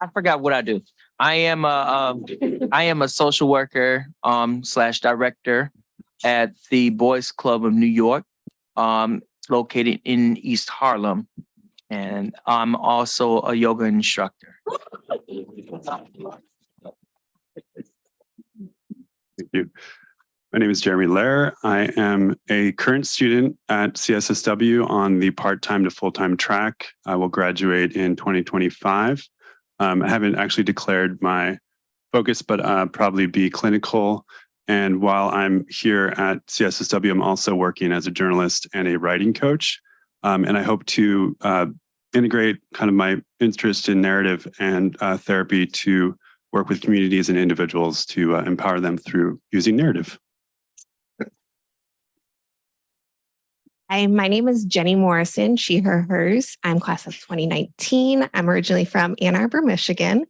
I forgot what I do. I am a social worker / director at the Boys Club of New York, located in East Harlem. And I'm also a yoga instructor. Thank you. My name is Jeremy Lair. I am a current student at CSSW on the part-time to full-time track. I will graduate in 2025. I haven't actually declared my focus, but probably be clinical. And while I'm here at CSSW, I'm also working as a journalist and a writing coach. And I hope to integrate kind of my interest in narrative and therapy to work with communities and individuals to empower them through using narrative. Hi, my name is Jenny Morrison, she, her, hers. I'm class of 2019. I'm originally from Ann Arbor, Michigan,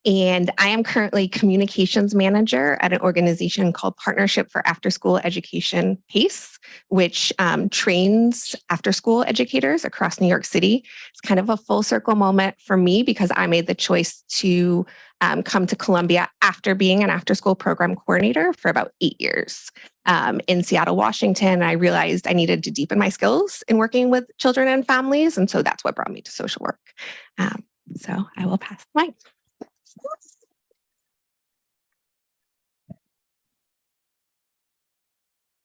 and I am currently communications manager at an organization called Partnership for After School Education, PACE, which trains after school educators across New York City. It's kind of a full circle moment for me because I made the choice to come to Columbia after being an after school program coordinator for about 8 years. In Seattle, Washington, I realized I needed to deepen my skills in working with children and families. And so that's what brought me to social work. So I will pass the mic.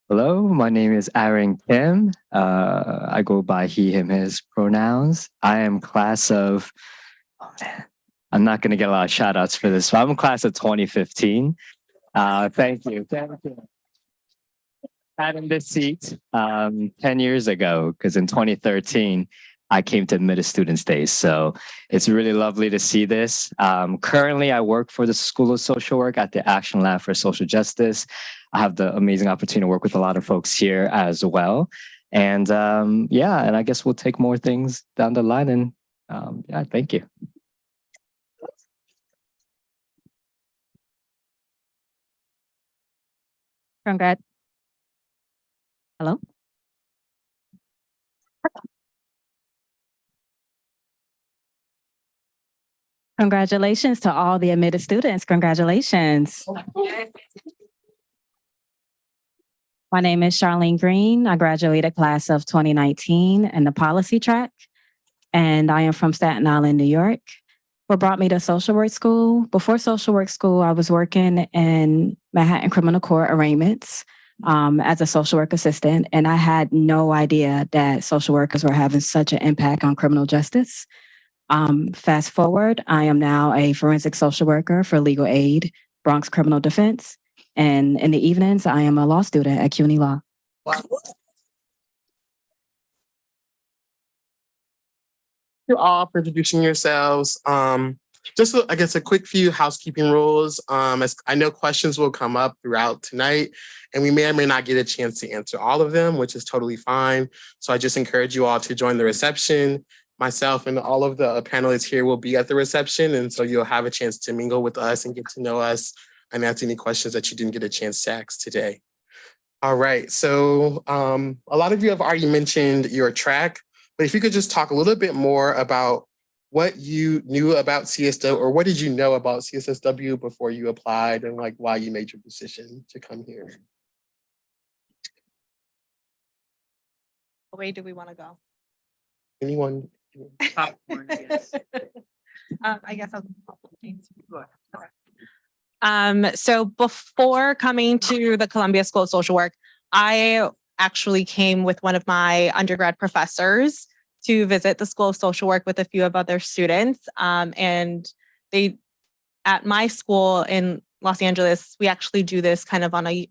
Hello, my name is Aaron Kim. I go by he, him, his pronouns. I am class of, oh man, I'm not going to get a lot of shout outs for this, but I'm class of 2015. Thank you. Thank you. sat in this seat 10 years ago, because in 2013, I came to Admitted Students Days. So it's really lovely to see this. Currently, I work for the School of Social Work at the Action Lab for Social Justice. I have the amazing opportunity to work with a lot of folks here as well. And yeah, and I guess we'll take more things down the line. And yeah, thank you. Congrats. Hello? Congratulations to all the admitted students. Congratulations. My name is Charlene Green. I graduated class of 2019 in the policy track, and I am from Staten Island, New York. What brought me to social work school? Before social work school, I was working in Manhattan Criminal Court arraignments as a social work assistant, and I had no idea that social workers were having such an impact on criminal justice. Fast forward, I am now a forensic social worker for legal aid, Bronx Criminal Defense. And in the evenings, I am a law student at CUNY Law. Wow. You all for introducing yourselves. Just, I guess, a quick few housekeeping rules. As I know questions will come up throughout tonight, and we may or may not get a chance to answer all of them, which is totally fine. So I just encourage you all to join the reception. Myself and all of the panelists here will be at the reception, and so you'll have a chance to mingle with us and get to know us and answer any questions that you didn't get a chance to ask today. All right, so a lot of you have already mentioned your track, but if you could just talk a little bit more about what you knew about CSW, or what did you know about CSSW before you applied, and like why you made your decision to come here. What way do we want to go? Anyone? I guess I'll go ahead. So before coming to the Columbia School of Social Work, I actually came with one of my undergrad professors to visit the School of Social Work with a few of other students. And they, at my school in Los Angeles, we actually do this kind of on a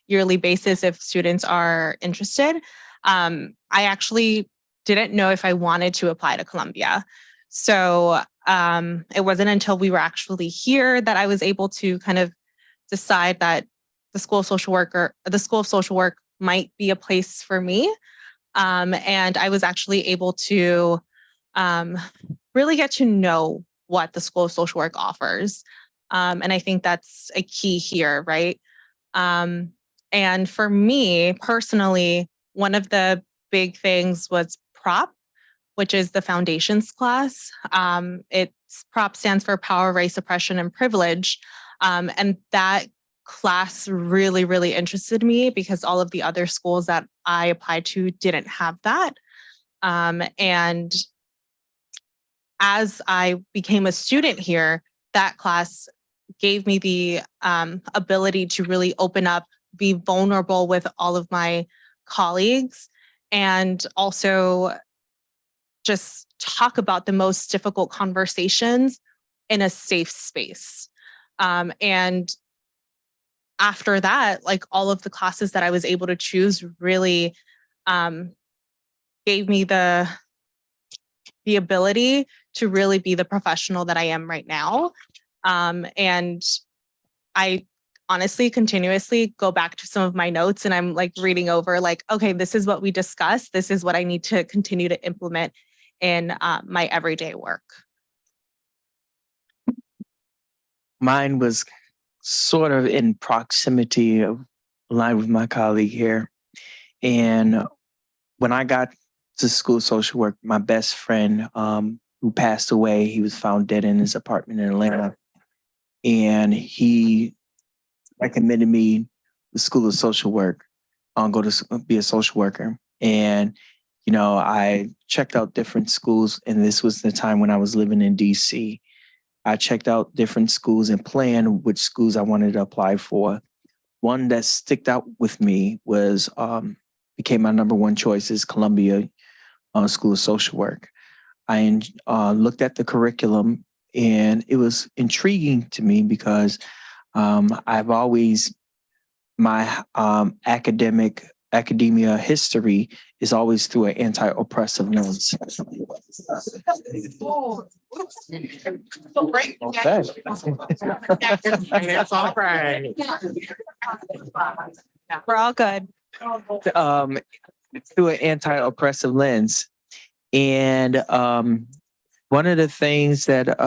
yearly basis if students are interested. I actually didn't know if I wanted to apply to Columbia. So it wasn't until we were actually here that I was able to kind of decide that the School of Social Work might be a place for me. And I was actually able to really get to know what the School of Social Work offers. And I think that's a key here, right? And for me personally, one of the big things was PROP, which is the foundations class. PROP stands for Power, Race, Oppression, and Privilege. And that class really, really interested me because all of the other schools that I applied to didn't have that. And as I became a student here, that class gave me the ability to really open up, be vulnerable with all of my colleagues, and also just talk about the most difficult conversations in a safe space. And after that, like all of the classes that I was able to choose really gave me the ability to really be the professional that I am right now. And I honestly continuously go back to some of my notes and I'm like reading over like, okay, this is what we discussed. This is what I need to continue to implement in my everyday work. Mine was sort of in proximity of line with my colleague here. And when I got to school of social work, my best friend who passed away, he was found dead in his apartment in Atlanta. And he recommended me the School of Social Work, go to be a social worker. And, you know, I checked out different schools, and this was the time when I was living in DC. I checked out different schools and planned which schools I wanted to apply for. One that sticked out with me was, became my number one choice is Columbia School of Social Work. I looked at the curriculum and it was intriguing to me because I've always my academia history is always through an anti-oppressive lens. Okay. That's all right. We're all good. Through an anti-oppressive lens. And one of the things that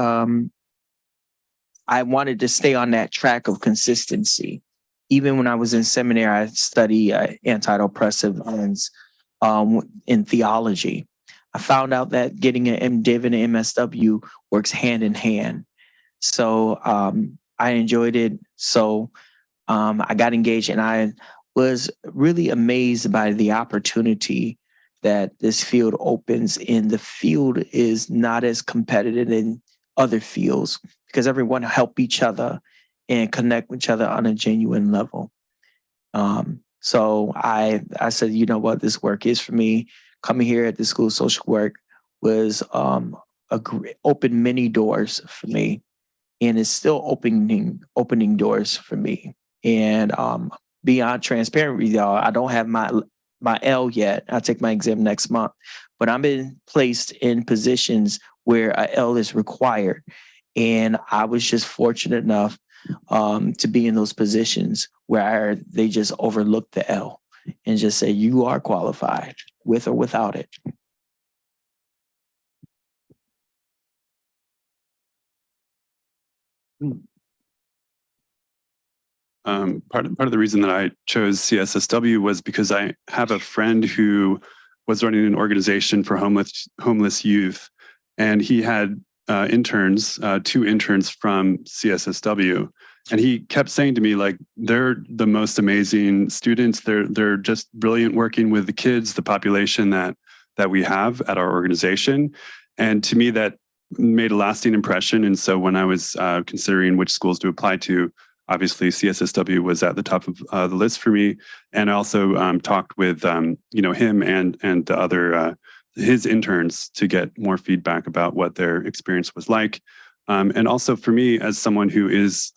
I wanted to stay on that track of consistency. Even when I was in seminary, I studied anti-oppressive lens in theology. I found out that getting an MDiv and an MSW works hand in hand. So I enjoyed it. So I got engaged, and I was really amazed by the opportunity that this field opens. And the field is not as competitive in other fields because everyone help each other and connect with each other on a genuine level. So I said, you know what, this work is for me. Coming here at the School of Social Work was opened many doors for me, and it's still opening doors for me. And beyond transparent with y'all, I don't have my L yet. I'll take my exam next month, but I'm been placed in positions where a L is required. And I was just fortunate enough to be in those positions where they just overlook the L and just say, you are qualified with or without it. Part of the reason that I chose CSSW was because I have a friend who was running an organization for homeless youth, and he had interns, 2 interns from CSSW, and he kept saying to me, like, they're the most amazing students. They're just brilliant working with the kids, the population that we have at our organization, and to me that made a lasting impression. And so when I was considering which schools to apply to, obviously, CSSW was at the top of the list for me, and I also talked with him and the other his interns to get more feedback about what their experience was like. And also for me, as someone who is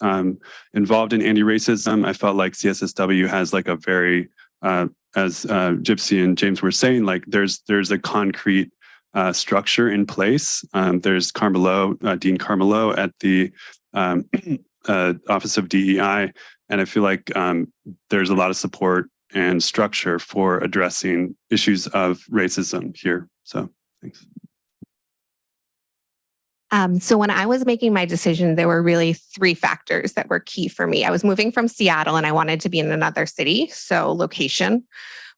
involved in anti-racism, I felt like CSSW has like a very, as Gypsy and James were saying, like there's a concrete structure in place. There's Dean Carmelo at the Office of DEI. And I feel like there's a lot of support and structure for addressing issues of racism here. So thanks. So when I was making my decision, there were really 3 factors that were key for me. I was moving from Seattle and I wanted to be in another city. So location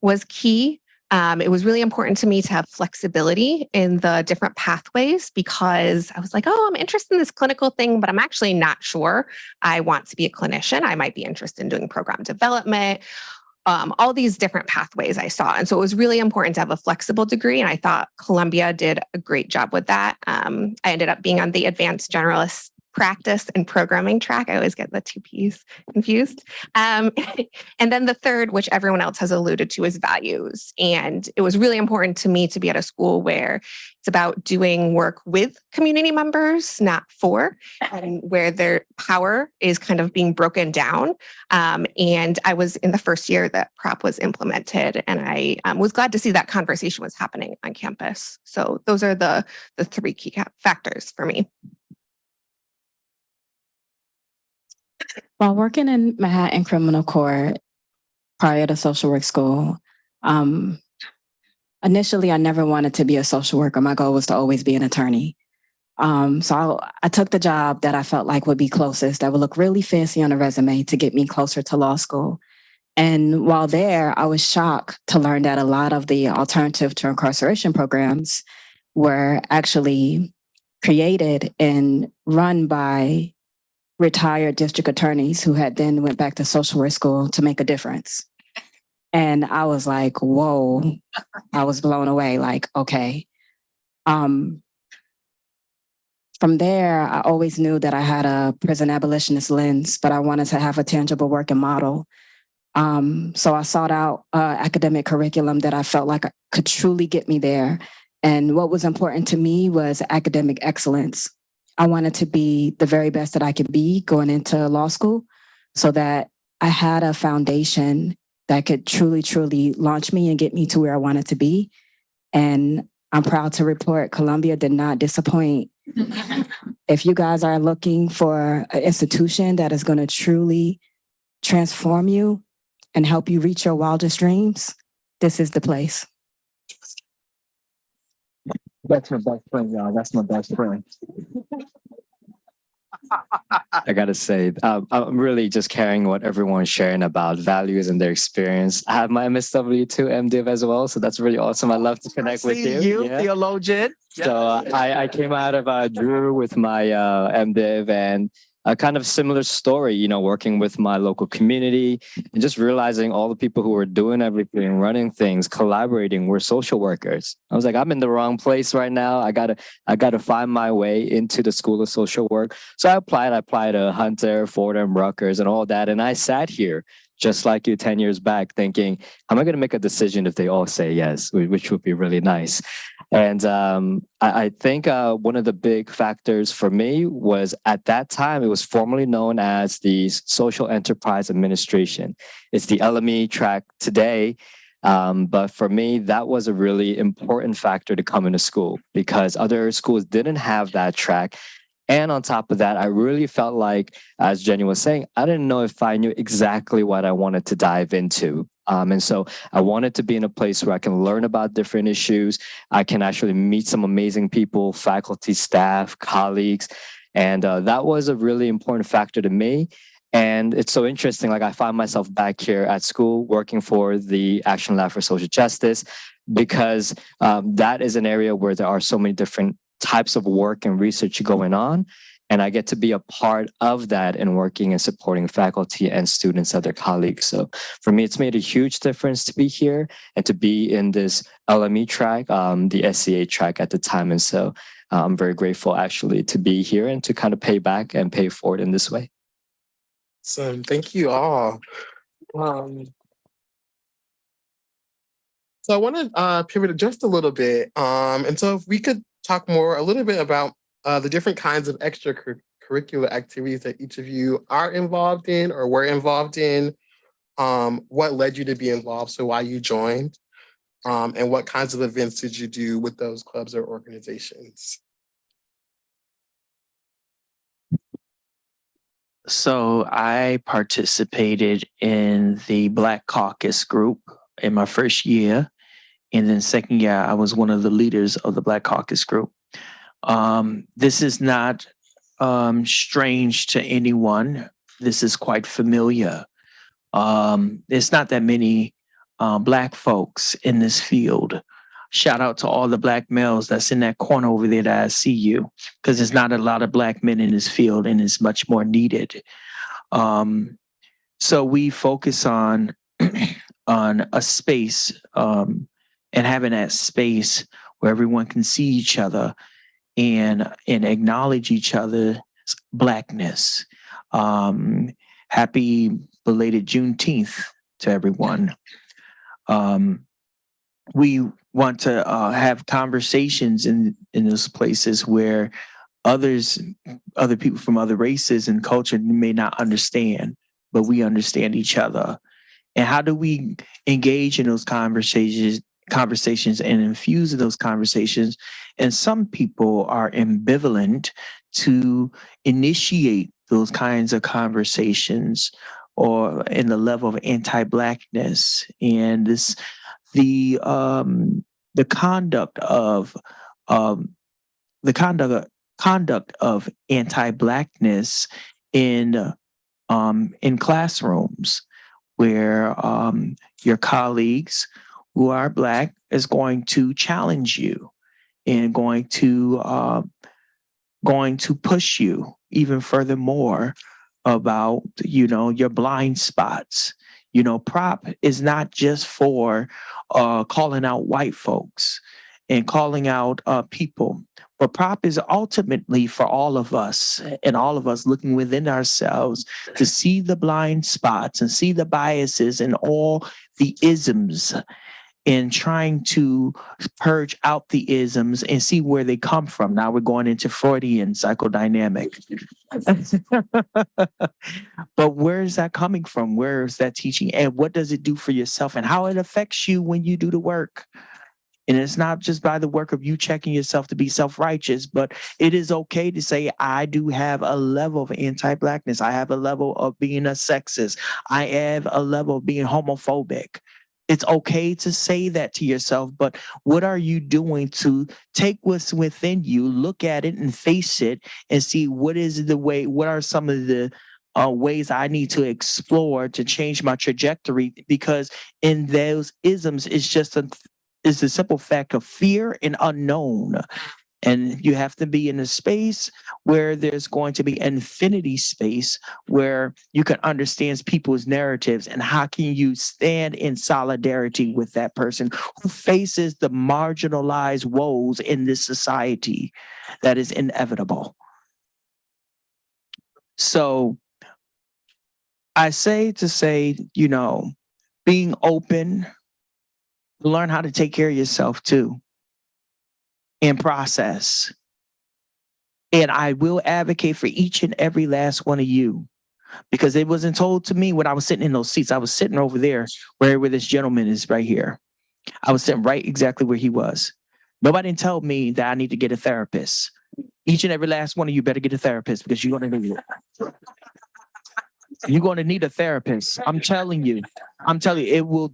was key. It was really important to me to have flexibility in the different pathways because I was like, oh, I'm interested in this clinical thing, but I'm actually not sure I want to be a clinician. I might be interested in doing program development, all these different pathways I saw. And so it was really important to have a flexible degree. And I thought Columbia did a great job with that. I ended up being on the advanced generalist practice and programming track. I always get the 2 P's confused. And then the third, which everyone else has alluded to, is values. And it was really important to me to be at a school where it's about doing work with community members, not for, and where their power is kind of being broken down. And I was in the first year that PROP was implemented, and I was glad to see that conversation was happening on campus. So those are the 3 key factors for me. While working in Manhattan Criminal Court prior to social work school, initially I never wanted to be a social worker. My goal was to always be an attorney. So I took the job that I felt like would be closest, that would look really fancy on a resume to get me closer to law school. And while there, I was shocked to learn that a lot of the alternative to incarceration programs were actually created and run by retired district attorneys who had then went back to social work school to make a difference. And I was like, whoa, I was blown away. Like, okay. From there, I always knew that I had a prison abolitionist lens, but I wanted to have a tangible working model. So I sought out academic curriculum that I felt like could truly get me there. And what was important to me was academic excellence. I wanted to be the very best that I could be going into law school so that I had a foundation that could truly, truly launch me and get me to where I wanted to be. And I'm proud to report Columbia did not disappoint. If you guys are looking for an institution that is going to truly transform you and help you reach your wildest dreams, this is the place. That's my best friend, y'all. That's my best friend. I gotta say, I'm really just carrying what everyone's sharing about values and their experience. I have my MSW too, MDiv as well, so that's really awesome. I love to connect with you. Yeah. Theologian. So I came out of Drew with my MDiv, and a kind of similar story, you know, working with my local community and just realizing all the people who were doing everything, running things, collaborating, were social workers. I was like, I'm in the wrong place right now. I gotta find my way into the School of Social Work. So I applied to Hunter, Fordham, Rutgers, and all that. And I sat here just like you 10 years back thinking, am I going to make a decision if they all say yes, which would be really nice. And I think one of the big factors for me was at that time, it was formerly known as the Social Enterprise Administration. It's the LME track today. But for me, that was a really important factor to come into school because other schools didn't have that track. And on top of that, I really felt like, as Jenny was saying, I didn't know if I knew exactly what I wanted to dive into. And so I wanted to be in a place where I can learn about different issues. I can actually meet some amazing people, faculty, staff, colleagues. And that was a really important factor to me. And it's so interesting, like I find myself back here at school working for the Action Lab for Social Justice because that is an area where there are so many different types of work and research going on. And I get to be a part of that and working and supporting faculty and students, other colleagues. So for me, it's made a huge difference to be here and to be in this LME track, the SCA track at the time. And so I'm very grateful actually to be here and to kind of pay back and pay forward in this way. So thank you all. So I want to pivot just a little bit. And so if we could talk a little bit about the different kinds of extracurricular activities that each of you are involved in or were involved in, what led you to be involved, so why you joined, and what kinds of events did you do with those clubs or organizations? So I participated in the Black Caucus group in my first year. And then second year, I was one of the leaders of the Black Caucus group. This is not strange to anyone. This is quite familiar. There's not that many Black folks in this field. Shout out to all the Black males that's in that corner over there that I see you, because there's not a lot of Black men in this field and it's much more needed. So we focus on a space and having that space where everyone can see each other and acknowledge each other's Blackness. Happy belated Juneteenth to everyone. We want to have conversations in those places where other people from other races and culture may not understand, but we understand each other. And how do we engage in those conversations and infuse those conversations? And some people are ambivalent to initiate those kinds of conversations or in the level of anti-Blackness and the conduct of anti-Blackness in classrooms where your colleagues who are Black is going to challenge you and going to push you even furthermore about, your blind spots. Prop is not just for calling out white folks and calling out people, but prop is ultimately for all of us and all of us looking within ourselves to see the blind spots and see the biases and all the isms in trying to purge out the isms and see where they come from. Now we're going into Freudian psychodynamic. But where is that coming from? Where is that teaching? And what does it do for yourself and how it affects you when you do the work? And it's not just by the work of you checking yourself to be self-righteous, but it is okay to say, I do have a level of anti-Blackness. I have a level of being a sexist. I have a level of being homophobic. It's okay to say that to yourself, but what are you doing to take what's within you, look at it and face it and see what are some of the ways I need to explore to change my trajectory? Because in those isms, it's the simple fact of fear and unknown. And you have to be in a space where there's going to be infinity space where you can understand people's narratives and how can you stand in solidarity with that person who faces the marginalized woes in this society that is inevitable. So I say, being open, learn how to take care of yourself too. And process. And I will advocate for each and every last one of you because it wasn't told to me when I was sitting in those seats. I was sitting over there where this gentleman is right here. I was sitting right exactly where he was. Nobody didn't tell me that I need to get a therapist. Each and every last one of you better get a therapist because you're going to need it. You're going to need a therapist. I'm telling you,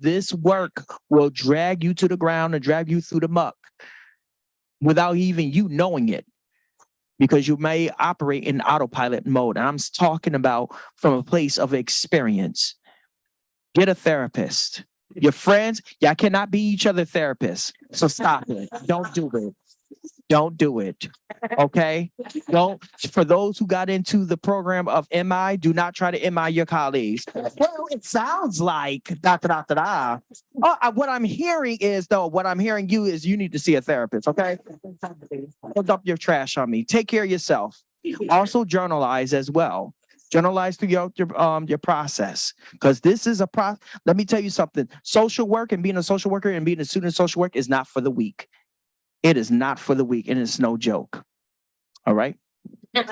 this work will drag you to the ground and drag you through the muck without even you knowing it, because you may operate in autopilot mode. And I'm talking about from a place of experience. Get a therapist. Your friends, y'all cannot be each other therapists. So stop it. Don't do it. Don't do it. Okay? Don't. For those who got into the program of MI, do not try to MI your colleagues. Well, it sounds like what I'm hearing is you need to see a therapist. Okay? Don't dump your trash on me. Take care of yourself. Also journalize as well. Journalize through your process, because this is a process. Let me tell you something. Social work and being a social worker and being a student of social work is not for the weak. It is not for the weak, and it's no joke. All right? I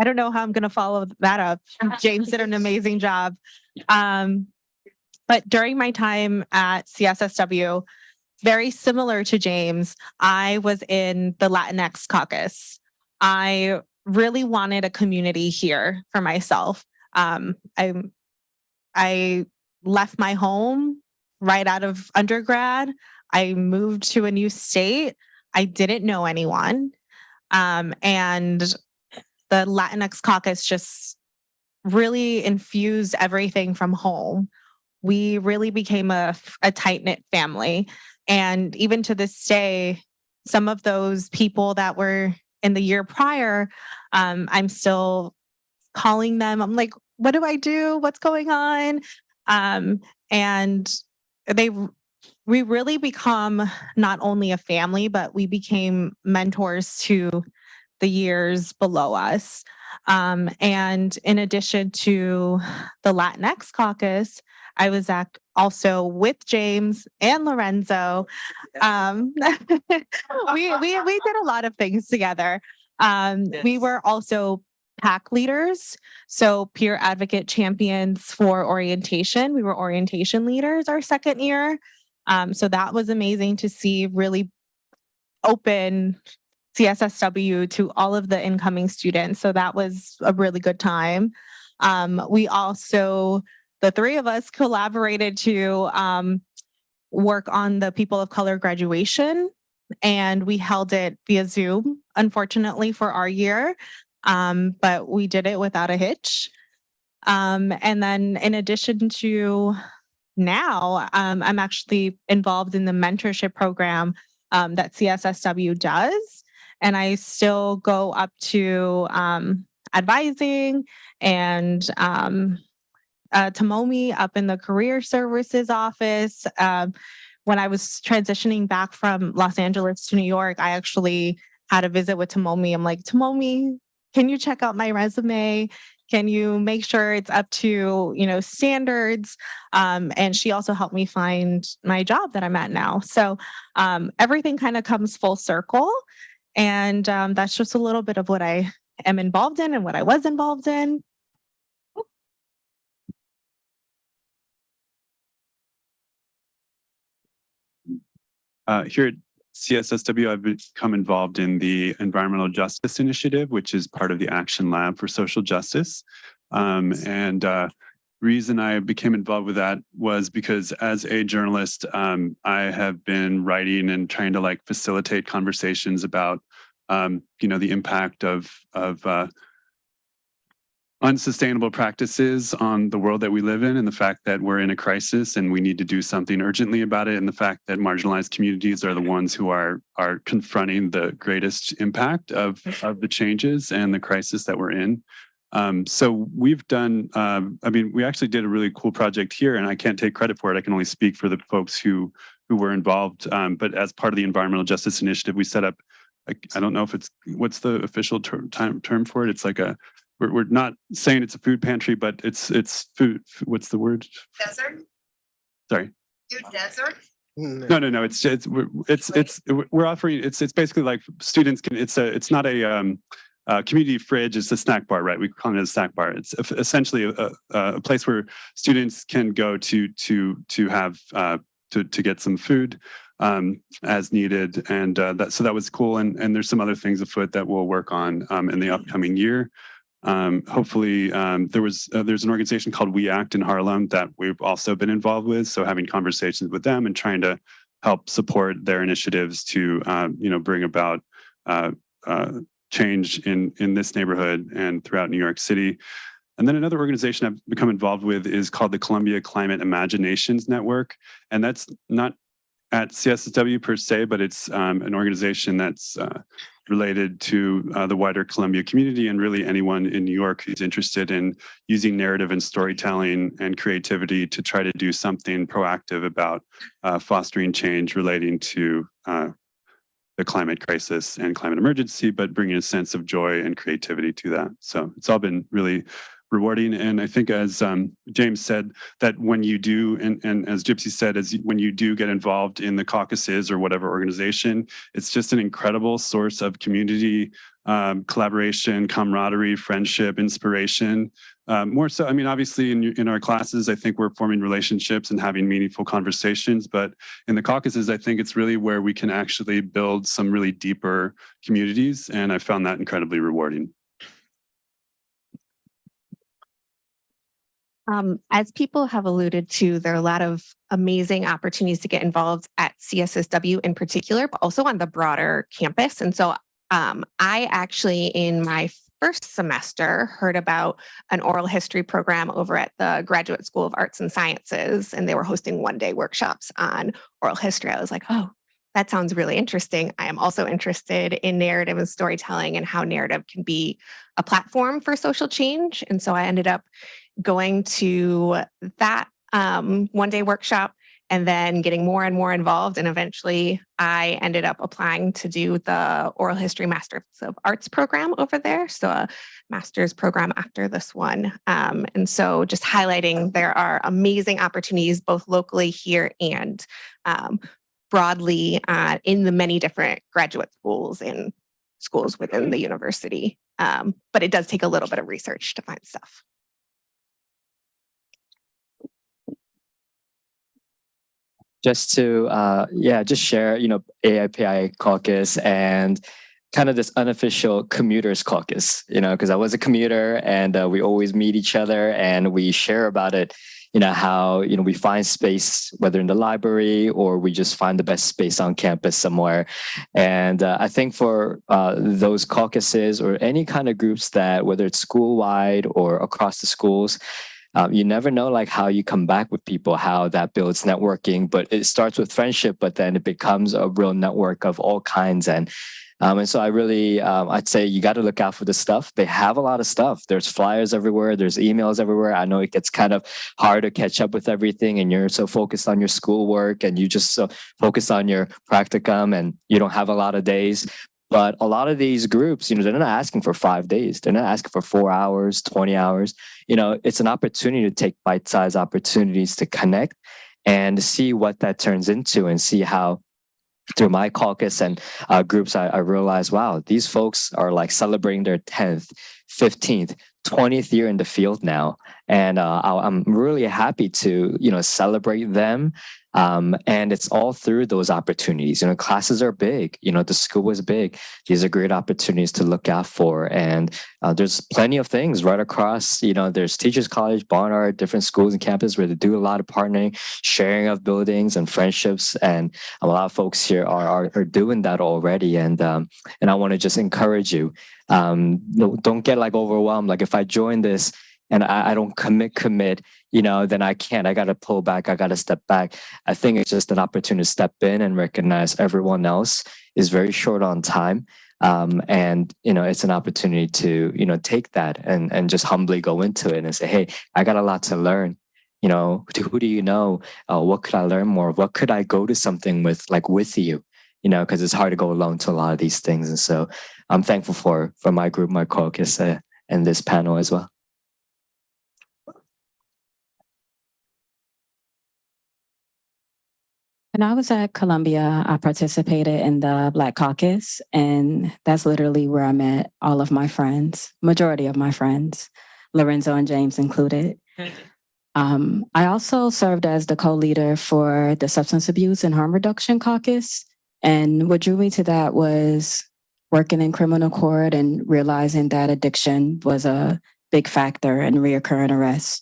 don't know how I'm going to follow that up. James did an amazing job. But during my time at CSSW, very similar to James, I was in the Latinx caucus. I really wanted a community here for myself. I left my home right out of undergrad. I moved to a new state. I didn't know anyone. And the Latinx caucus just really infused everything from home. We really became a tight-knit family. And even to this day, some of those people that were in the year prior, I'm still calling them. I'm like, what do I do? What's going on? And we really become not only a family, but we became mentors to the years below us. And in addition to the Latinx caucus, I was also with James and Lorenzo. We did a lot of things together. We were also PAC leaders, so peer advocate champions for orientation. We were orientation leaders our second year. So that was amazing to see, really open CSSW to all of the incoming students. So that was a really good time. We also, the three of us, collaborated to work on the People of Color graduation, and we held it via Zoom, unfortunately, for our year. But we did it without a hitch. And then in addition to now, I'm actually involved in the mentorship program that CSSW does. And I still go up to advising and Tomomi up in the career services office. When I was transitioning back from Los Angeles to New York, I actually had a visit with Tomomi. I'm like, Tomomi, can you check out my resume? Can you make sure it's up to, standards? And she also helped me find my job that I'm at now. So everything kind of comes full circle. And that's just a little bit of what I am involved in and what I was involved in. Here at CSSW, I've become involved in the Environmental Justice Initiative, which is part of the Action Lab for Social Justice. Reason I became involved with that was because as a journalist, I have been writing and trying to facilitate conversations about, the impact of unsustainable practices on the world that we live in, and the fact that we're in a crisis and we need to do something urgently about it, and the fact that marginalized communities are the ones who are confronting the greatest impact of the changes and the crisis that we're in. So we've done, we actually did a really cool project here, and I can't take credit for it. I can only speak for the folks who were involved. But as part of the Environmental Justice Initiative, we set up, I don't know if what's the official term for it? It's like we're not saying it's a food pantry, but it's food. What's the word? Desert? Sorry. Food desert? No. We're offering. It's basically like students can. It's not a community fridge. It's a snack bar, right? We call it a snack bar. It's essentially a place where students can go to have to get some food as needed, and that was cool. And there's some other things afoot that we'll work on in the upcoming year. Hopefully, there's an organization called We Act in Harlem that we've also been involved with. So having conversations with them and trying to help support their initiatives to, bring about change in this neighborhood and throughout New York City. And then another organization I've become involved with is called the Columbia Climate Imaginations Network. And that's not at CSSW per se, but it's an organization that's related to the wider Columbia community and really anyone in New York who's interested in using narrative and storytelling and creativity to try to do something proactive about fostering change relating to the climate crisis and climate emergency, but bringing a sense of joy and creativity to that. So it's all been really rewarding. And I think as James said, that when you do, and as Gypsy said, when you do get involved in the caucuses or whatever organization, it's just an incredible source of community, collaboration, camaraderie, friendship, inspiration. More so, obviously in our classes, I think we're forming relationships and having meaningful conversations, but in the caucuses, I think it's really where we can actually build some really deeper communities. And I found that incredibly rewarding. As people have alluded to, there are a lot of amazing opportunities to get involved at CSSW in particular, but also on the broader campus. And so I actually, in my first semester, heard about an oral history program over at the Graduate School of Arts and Sciences, and they were hosting one-day workshops on oral history. I was like, oh, that sounds really interesting. I am also interested in narrative and storytelling and how narrative can be a platform for social change. And so I ended up going to that one-day workshop and then getting more and more involved. And eventually I ended up applying to do the Oral History Masters of Arts program over there. So a master's program after this one. And so just highlighting there are amazing opportunities both locally here and broadly in the many different graduate schools and schools within the university. But it does take a little bit of research to find stuff. Just to just share, AIPI caucus and kind of this unofficial commuters caucus, because I was a commuter and we always meet each other and we share about it, how, we find space, whether in the library or we just find the best space on campus somewhere. And I think for those caucuses or any kind of groups that, whether it's school-wide or across the schools, you never know how you come back with people, how that builds networking, but it starts with friendship, but then it becomes a real network of all kinds. And so I really, I'd say you got to look out for the stuff. They have a lot of stuff. There's flyers everywhere. There's emails everywhere. I know it gets kind of hard to catch up with everything and you're so focused on your schoolwork and you just so focused on your practicum and you don't have a lot of days. But a lot of these groups, they're not asking for 5 days. They're not asking for 4 hours, 20 hours. It's an opportunity to take bite-sized opportunities to connect and see what that turns into, and see how through my caucus and groups, I realized, wow, these folks are like celebrating their 10th, 15th, 20th year in the field now. And I'm really happy to, celebrate them. And it's all through those opportunities. Classes are big, the school is big. These are great opportunities to look out for. And there's plenty of things right across, there's Teachers College, Barnard, different schools and campuses where they do a lot of partnering, sharing of buildings and friendships. And a lot of folks here are doing that already. And I want to just encourage you, don't get like overwhelmed. Like if I join this and I don't commit, then I can't. I got to pull back. I got to step back. I think it's just an opportunity to step in and recognize everyone else is very short on time. And it's an opportunity to, take that and just humbly go into it and say, hey, I got a lot to learn. Who do you know? What could I learn more? What could I go to something with you? Because it's hard to go alone to a lot of these things. And so I'm thankful for my group, my caucus, and this panel as well. When I was at Columbia, I participated in the Black Caucus, and that's literally where I met all of my friends, majority of my friends, Lorenzo and James included. I also served as the co-leader for the Substance Abuse and Harm Reduction Caucus. And what drew me to that was working in criminal court and realizing that addiction was a big factor in reoccurring arrests.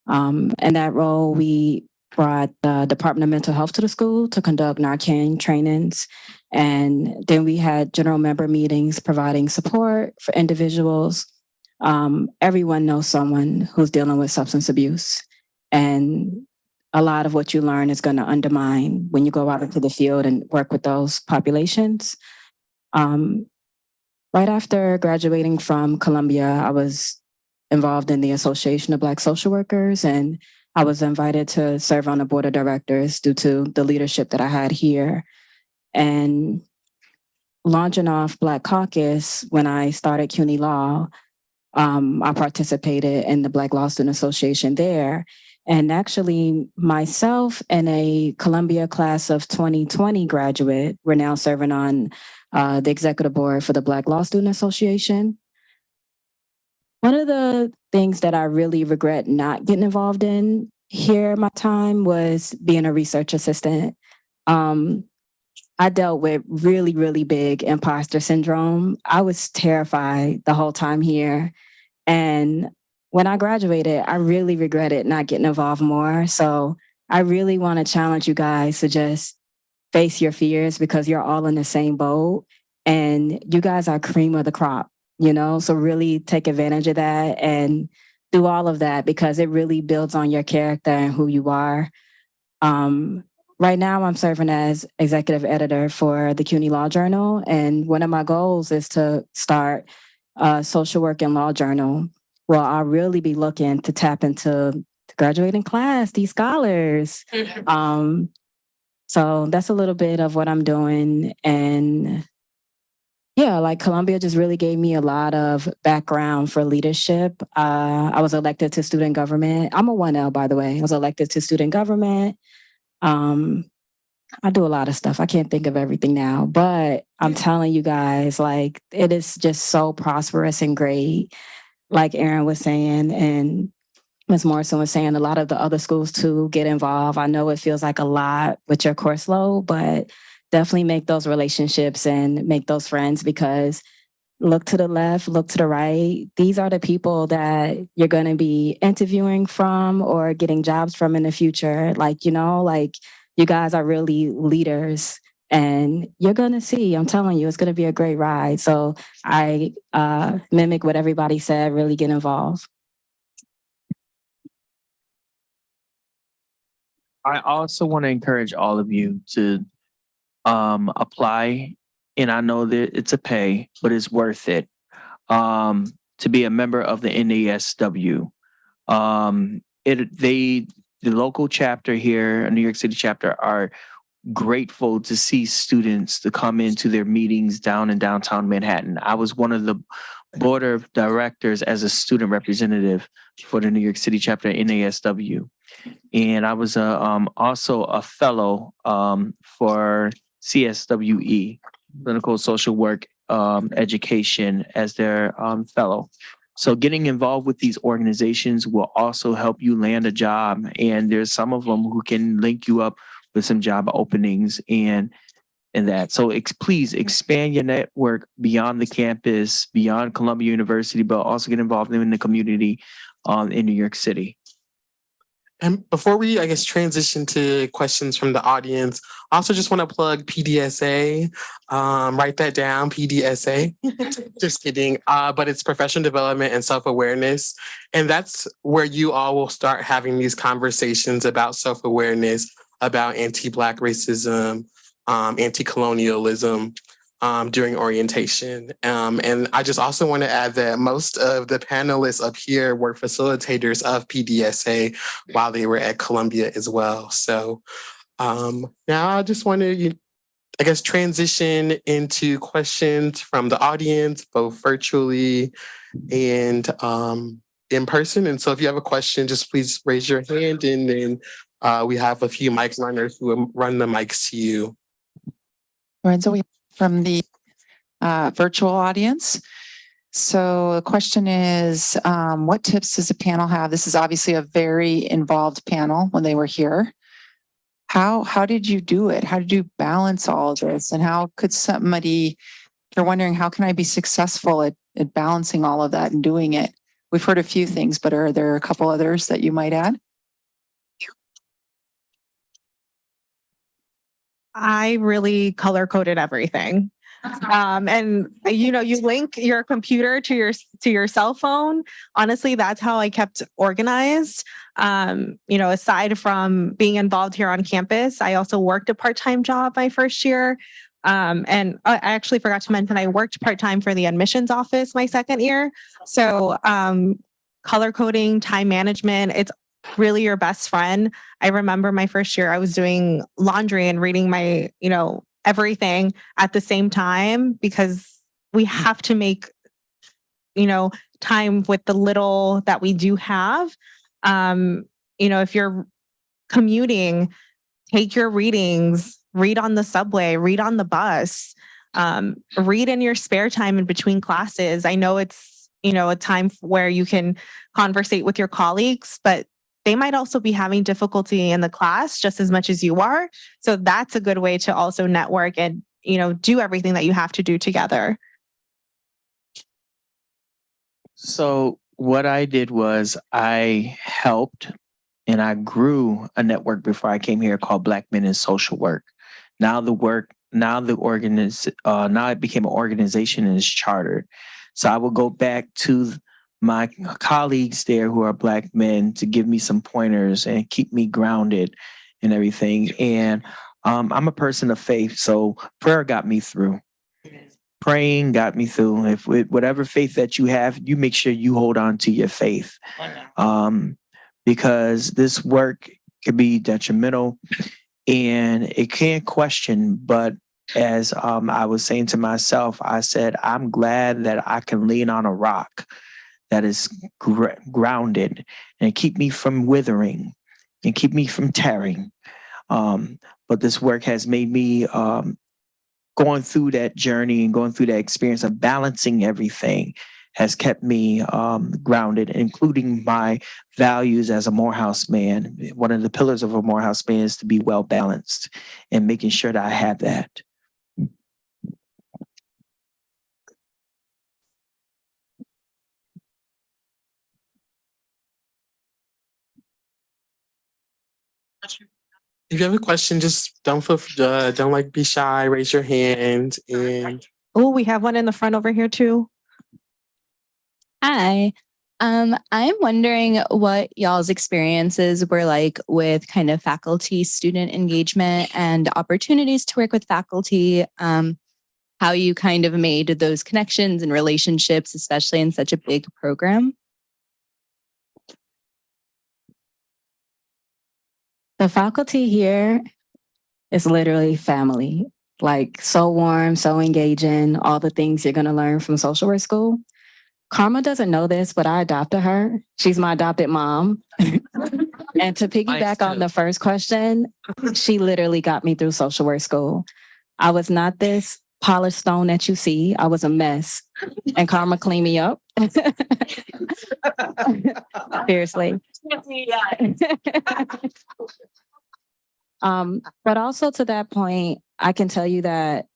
In that role, we brought the Department of Mental Health to the school to conduct Narcan trainings. And then we had general member meetings providing support for individuals. Everyone knows someone who's dealing with substance abuse. And a lot of what you learn is going to undermine when you go out into the field and work with those populations. Right after graduating from Columbia, I was involved in the Association of Black Social Workers, and I was invited to serve on the board of directors due to the leadership that I had here. And launching off Black Caucus, when I started CUNY Law, I participated in the Black Law Student Association there. And actually, myself and a Columbia class of 2020 graduate, we're now serving on the executive board for the Black Law Student Association. One of the things that I really regret not getting involved in here my time was being a research assistant. I dealt with really, really big imposter syndrome. I was terrified the whole time here. And when I graduated, I really regretted not getting involved more. So I really want to challenge you guys to just face your fears, because you're all in the same boat and you guys are cream of the crop, so really take advantage of that and do all of that, because it really builds on your character and who you are. Right now, I'm serving as executive editor for the CUNY Law Journal. And one of my goals is to start a social work and law journal. Well, I'll really be looking to tap into the graduating class, these scholars. So that's a little bit of what I'm doing. And yeah, like Columbia just really gave me a lot of background for leadership. I was elected to student government. I'm a 1L, by the way. I was elected to student government. I do a lot of stuff. I can't think of everything now, but I'm telling you guys, like, it is just so prosperous and great. Like Aaron was saying, and Ms. Morrison was saying, a lot of the other schools too get involved. I know it feels like a lot with your course load, but definitely make those relationships and make those friends, because look to the left, look to the right. These are the people that you're going to be interviewing from or getting jobs from in the future. Like, you guys are really leaders, and you're going to see, I'm telling you, it's going to be a great ride. So I mimic what everybody said, really get involved. I also want to encourage all of you to apply, and I know that it's a pay, but it's worth it, to be a member of the NASW. The local chapter here, New York City chapter, grateful to see students to come into their meetings down in downtown Manhattan. I was one of the board of directors as a student representative for the New York City chapter NASW. And I was also a fellow for CSWE, Clinical Social Work Education, as their fellow. So getting involved with these organizations will also help you land a job. And there's some of them who can link you up with some job openings and that. So please expand your network beyond the campus, beyond Columbia University, but also get involved in the community in New York City. And before we, I guess, transition to questions from the audience, I also just want to plug PDSA. Write that down, PDSA. Just kidding. But it's professional development and self-awareness. And that's where you all will start having these conversations about self-awareness, about anti-Black racism, anti-colonialism, during orientation. And I just also want to add that most of the panelists up here were facilitators of PDSA while they were at Columbia as well. So now I just want to, I guess, transition into questions from the audience, both virtually and in person. And so if you have a question, just please raise your hand, and then we have a few mic runners who will run the mics to you. Lorenzo, we from the virtual audience. So the question is, what tips does the panel have? This is obviously a very involved panel when they were here. How did you do it? How did you balance all of this? And how could somebody, you're wondering, how can I be successful at balancing all of that and doing it? We've heard a few things, but are there a couple others that you might add? I really color coded everything. And you know, you link your computer to your cell phone. Honestly, that's how I kept organized. You know, aside from being involved here on campus, I also worked a part-time job my first year. And I actually forgot to mention I worked part-time for the admissions office my second year. So color coding, time management, it's really your best friend. I remember my first year, I was doing laundry and reading my, you know, everything at the same time, because we have to make, you know, time with the little that we do have. You know, if you're commuting, take your readings, read on the subway, read on the bus, read in your spare time in between classes. I know it's, you know, a time where you can conversate with your colleagues, but they might also be having difficulty in the class just as much as you are. So that's a good way to also network and, you know, do everything that you have to do together. So what I did was I helped and I grew a network before I came here called Black Men in Social Work. Now it became an organization and is chartered. So I will go back to my colleagues there who are Black men to give me some pointers and keep me grounded and everything. And I'm a person of faith, so prayer got me through. Praying got me through. If whatever faith that you have, you make sure you hold on to your faith, because this work can be detrimental and it can't question. But as I was saying to myself, I said, I'm glad that I can lean on a rock that is grounded and keep me from withering and keep me from tearing. But this work has made me going through that journey and going through that experience of balancing everything has kept me grounded, including my values as a Morehouse man. One of the pillars of a Morehouse man is to be well balanced and making sure that I have that. If you have a question, just don't be shy, raise your hand. And oh, we have one in the front over here too. Hi. I'm wondering what y'all's experiences were like with kind of faculty student engagement and opportunities to work with faculty, how you kind of made those connections and relationships, especially in such a big program. The faculty here It's literally family. Like so warm, so engaging, all the things you're gonna learn from social work school. Karma doesn't know this, but I adopted her. She's my adopted mom. And to piggyback on the first question, she literally got me through social work school. I was not this polished stone that you see. I was a mess. And Karma cleaned me up. Seriously. But also to that point, I can tell you that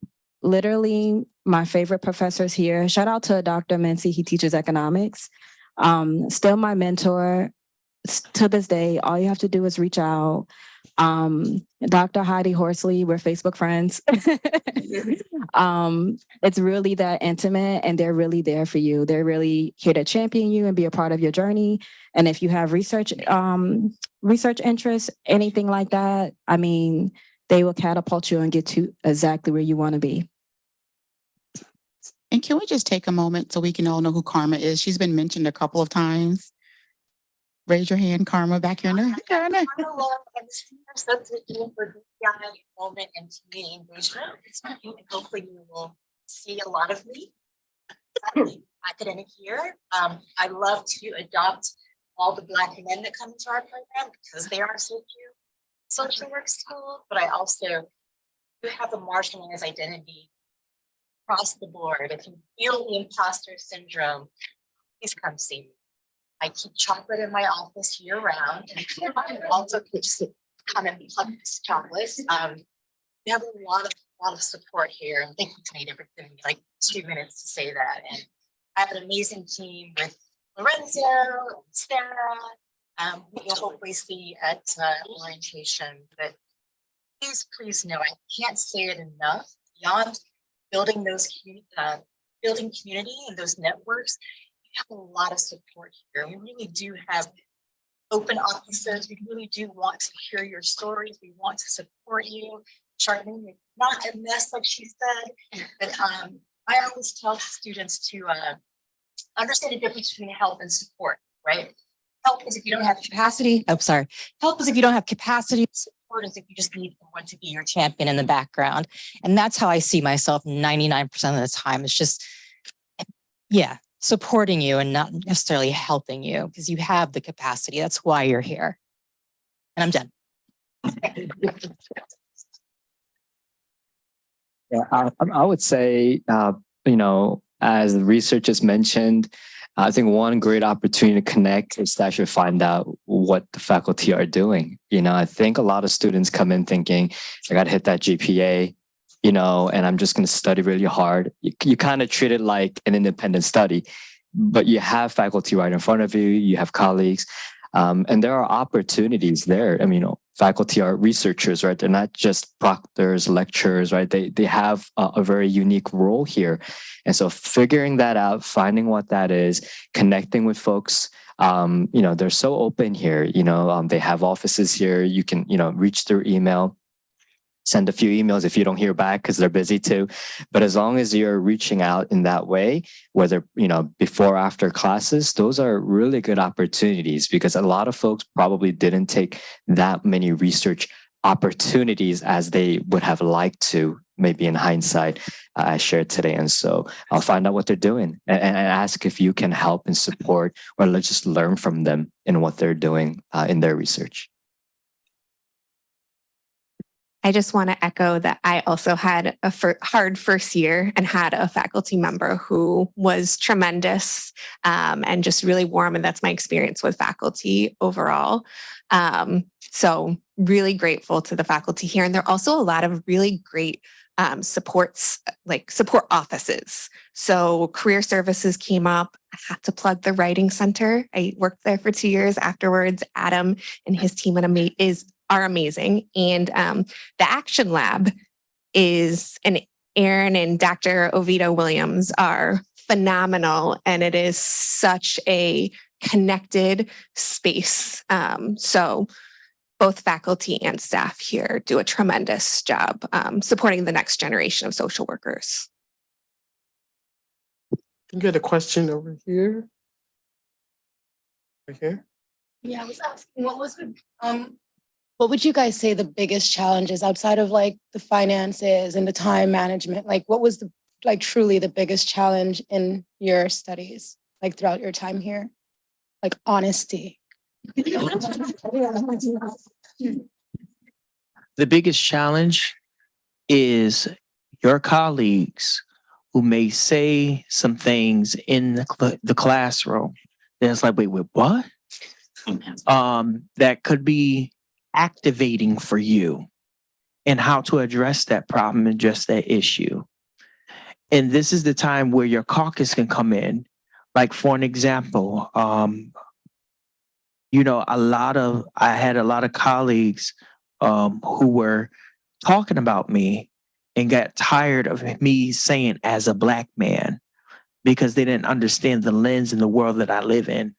literally my favorite professors here, shout out to Dr. Mincy, he teaches economics. Still my mentor to this day. All you have to do is reach out. Dr. Heidi Horsley, we're Facebook friends. It's really that intimate and they're really there for you. They're really here to champion you and be a part of your journey. And if you have research interests, anything like that, I mean, they will catapult you and get you exactly where you want to be. And can we just take a moment so we can all know who Karma is? She's been mentioned a couple of times. Raise your hand, Karma, back here in the corner. I'm the senior substitute for DEI enrollment and community engagement. And hopefully you will see a lot of me academic year. I love to adopt all the Black men that come into our program because they are so cute. Social work school, but I also do have a marginalized identity across the board. If you feel the imposter syndrome, please come see me. I keep chocolate in my office year round. And also just come and pluck this chocolate. We have a lot of support here. And thank you, Tanita, for giving me like 2 minutes to say that. And I have an amazing team with Lorenzo, and Sarah. You'll hopefully see at orientation. But please know, I can't say it enough. Beyond building those building community and those networks, have a lot of support here. We really do have open offices. We really do want to hear your stories. We want to support you. Charlene is not a mess like she said, but I always tell students to understand the difference between help and support, right? Help is if you don't have capacity. Oh, sorry. Help is if you don't have capacity. Support is if you just need someone to be your champion in the background. And that's how I see myself 99% of the time. It's just, yeah, supporting you and not necessarily helping you because you have the capacity. That's why you're here. And I'm done. Yeah, I would say, as the research has mentioned, I think one great opportunity to connect is to actually find out what the faculty are doing. I think a lot of students come in thinking, I got to hit that GPA, and I'm just going to study really hard. You kind of treat it like an independent study, but you have faculty right in front of you, you have colleagues, and there are opportunities there. Faculty are researchers, right? They're not just proctors, lecturers, right? They have a very unique role here. And so figuring that out, finding what that is, connecting with folks, they're so open here, they have offices here. You can, reach through email, send a few emails if you don't hear back because they're busy too. But as long as you're reaching out in that way, whether, before or after classes, those are really good opportunities because a lot of folks probably didn't take that many research opportunities as they would have liked to, maybe in hindsight, I shared today. And so I'll find out what they're doing and ask if you can help and support, or let's just learn from them in what they're doing in their research. I just want to echo that I also had a hard first year and had a faculty member who was tremendous and just really warm. And that's my experience with faculty overall. So really grateful to the faculty here. And there are also a lot of really great support offices. So career services came up. I had to plug the writing center. I worked there for 2 years afterwards. Adam and his team are amazing. And the Action Lab and Aaron and Dr. Oviedo Williams are phenomenal. And it is such a connected space. So both faculty and staff here do a tremendous job supporting the next generation of social workers. You get a question over here. Right here. Yeah, I was asking what was what would you guys say the biggest challenges outside of like the finances and the time management? Like what was the like truly the biggest challenge in your studies, like throughout your time here? Like honesty. The biggest challenge is your colleagues who may say some things in the classroom. Then it's like, wait, what? That could be activating for you and how to address that problem and address that issue. And this is the time where your caucus can come in. Like for an example, you know, I had a lot of colleagues who were talking about me and got tired of me saying as a Black man because they didn't understand the lens in the world that I live in,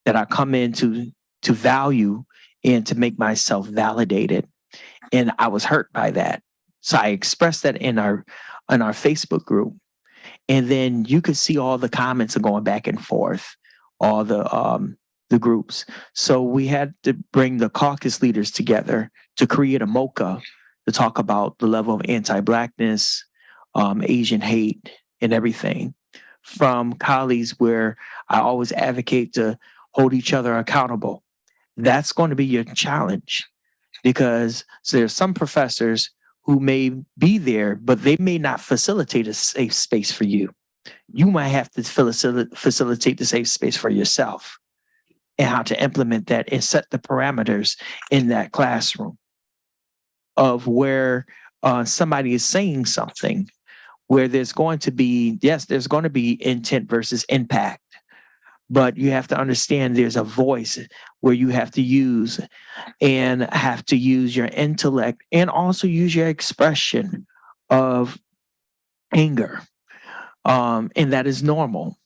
that I come into to value and to make myself validated. And I was hurt by that. So I expressed that in our Facebook group. And then you could see all the comments are going back and forth, all the groups. So we had to bring the caucus leaders together to create a MOCA to talk about the level of anti-Blackness, Asian hate, and everything from colleagues where I always advocate to hold each other accountable. That's going to be your challenge because there's some professors who may be there, but they may not facilitate a safe space for you. You might have to facilitate the safe space for yourself and how to implement that and set the parameters in that classroom of where somebody is saying something where there's going to be, yes, there's going to be intent versus impact, but you have to understand there's a voice where you have to use your intellect and also use your expression of anger. And that is normal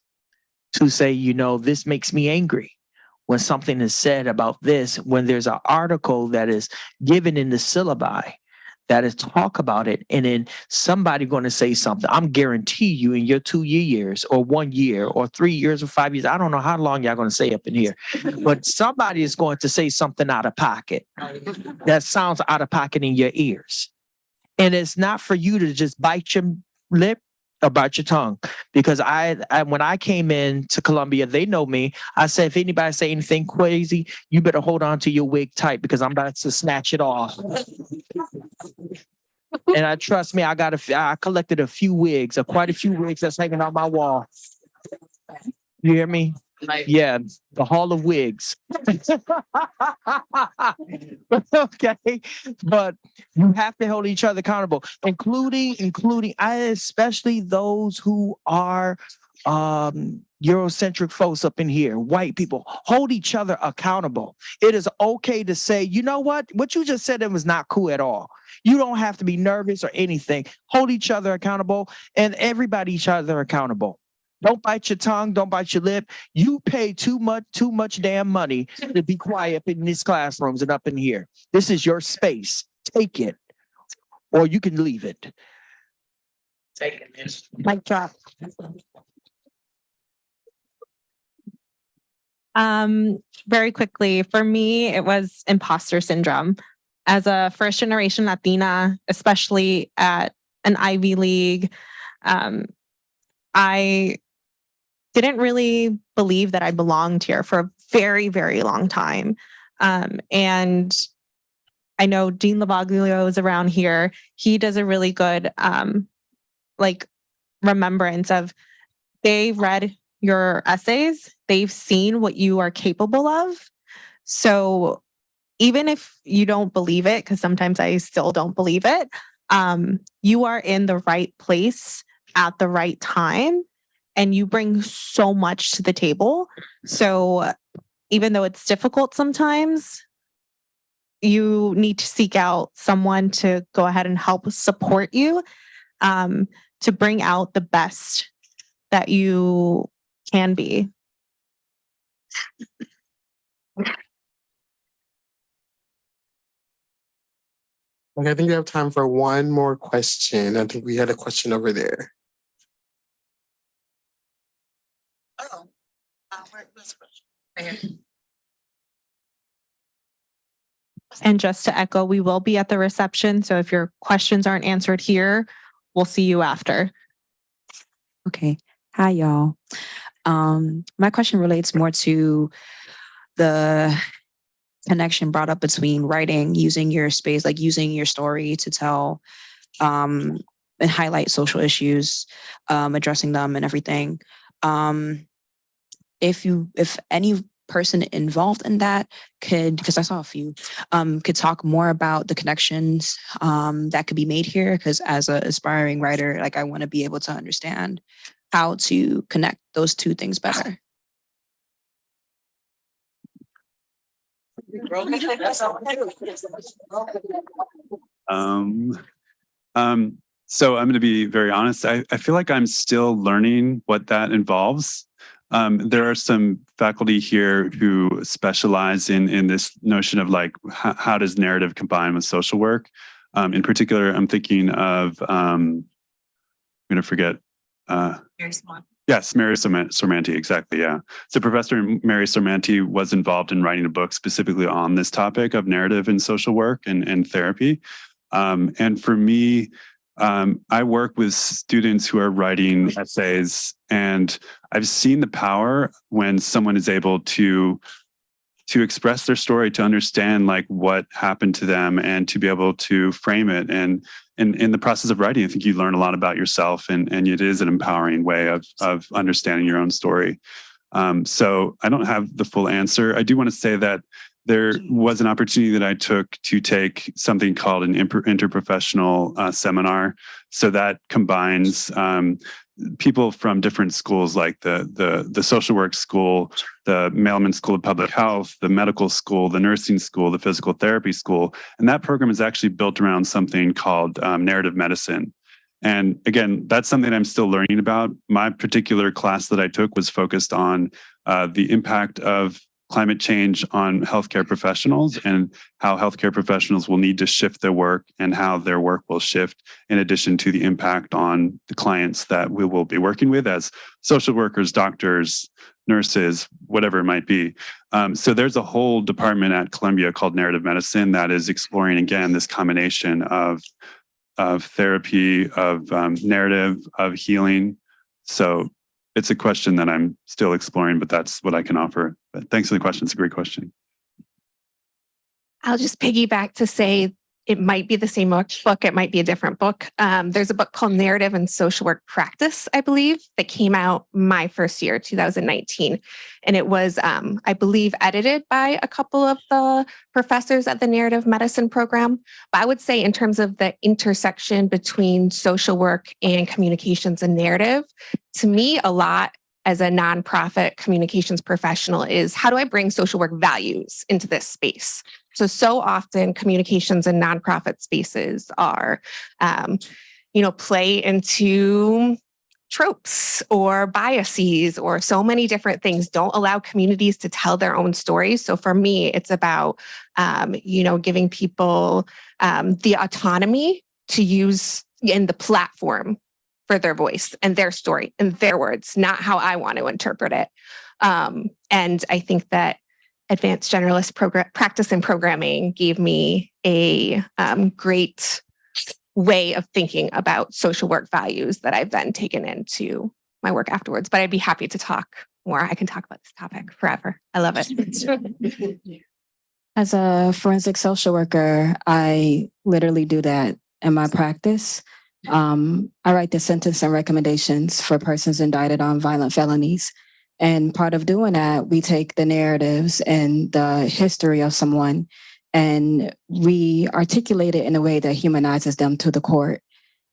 to say, you know, this makes me angry. When something is said about this, when there's an article that is given in the syllabi that is talk about it, and then somebody going to say something, I'm guarantee you in your 2 years or 1 year or 3 years or 5 years, I don't know how long y'all going to say up in here, but somebody is going to say something out of pocket that sounds out of pocket in your ears. And it's not for you to just bite your lip or bite your tongue. Because I when I came in to Columbia, they know me. I said, if anybody say anything crazy, you better hold on to your wig tight because I'm about to snatch it off. And I trust me, I collected a few wigs, quite a few wigs that's hanging on my wall. You hear me? Yeah, the Hall of Wigs. Okay, but you have to hold each other accountable, including especially those who are Eurocentric folks up in here, white people. Hold each other accountable. It is okay to say, you know what you just said, it was not cool at all. You don't have to be nervous or anything. Hold each other accountable and everybody each other accountable. Don't bite your tongue. Don't bite your lip. You pay too much damn money to be quiet in these classrooms and up in here. This is your space. Take it, or you can leave it. Take it. Mic drop. Very quickly, for me, it was imposter syndrome. As a first generation Latina, especially at an Ivy League, I didn't really believe that I belonged here for a very, very long time. And I know Dean Lavaglio is around here. He does a really good remembrance of, they read your essays, they've seen what you are capable of. So even if you don't believe it, because sometimes I still don't believe it, you are in the right place at the right time. And you bring so much to the table. So even though it's difficult sometimes, you need to seek out someone to go ahead and help support you to bring out the best that you can be. Okay, I think we have time for one more question. I think we had a question over there. Where's the question? Right here. And just to echo, we will be at the reception. So if your questions aren't answered here, we'll see you after. Okay. Hi, y'all. My question relates more to the connection brought up between writing, using your space, like using your story to tell and highlight social issues, addressing them and everything. If any person involved in that could, because I saw a few, could talk more about the connections that could be made here. Because as an aspiring writer, like I want to be able to understand how to connect those two things better. So I'm going to be very honest. I feel like I'm still learning what that involves. There are some faculty here who specialize in this notion of like, how does narrative combine with social work? In particular, I'm thinking of, I'm going to forget. Yes, Mary Sormanti, exactly, yeah. So Professor Mary Sormanti was involved in writing a book specifically on this topic of narrative in social work and therapy. And for me, I work with students who are writing essays, and I've seen the power when someone is able to express their story, to understand like what happened to them, and to be able to frame it. And in the process of writing, I think you learn a lot about yourself, and it is an empowering way of understanding your own story. So I don't have the full answer. I do want to say that there was an opportunity that I took to take something called an interprofessional seminar. So that combines people from different schools, like the social work school, the Mailman School of Public Health, the medical school, the nursing school, the physical therapy school. And that program is actually built around something called narrative medicine. And again, that's something I'm still learning about. My particular class that I took was focused on the impact of climate change on healthcare professionals, and how healthcare professionals will need to shift their work, and how their work will shift, in addition to the impact on the clients that we will be working with as social workers, doctors, nurses, whatever it might be. So there's a whole department at Columbia called narrative medicine that is exploring, again, this combination of therapy, of narrative, of healing. So it's a question that I'm still exploring, but that's what I can offer. But thanks for the question. It's a great question. I'll just piggyback to say it might be the same book. It might be a different book. There's a book called Narrative and Social Work Practice, I believe, that came out my first year, 2019. And it was, I believe, edited by a couple of the professors at the narrative medicine program. But I would say in terms of the intersection between social work and communications and narrative, to me, a lot as a nonprofit communications professional is, how do I bring social work values into this space? So often communications in nonprofit spaces are, play into tropes or biases or so many different things, don't allow communities to tell their own stories. So for me, it's about, giving people the autonomy to use in the platform for their voice and their story and their words, not how I want to interpret it. And I think that advanced generalist practice and programming gave me a great way of thinking about social work values that I've then taken into my work afterwards. But I'd be happy to talk more. I can talk about this topic forever. I love it. As a forensic social worker, I literally do that in my practice. I write the sentence and recommendations for persons indicted on violent felonies. And part of doing that, we take the narratives and the history of someone and we articulate it in a way that humanizes them to the court.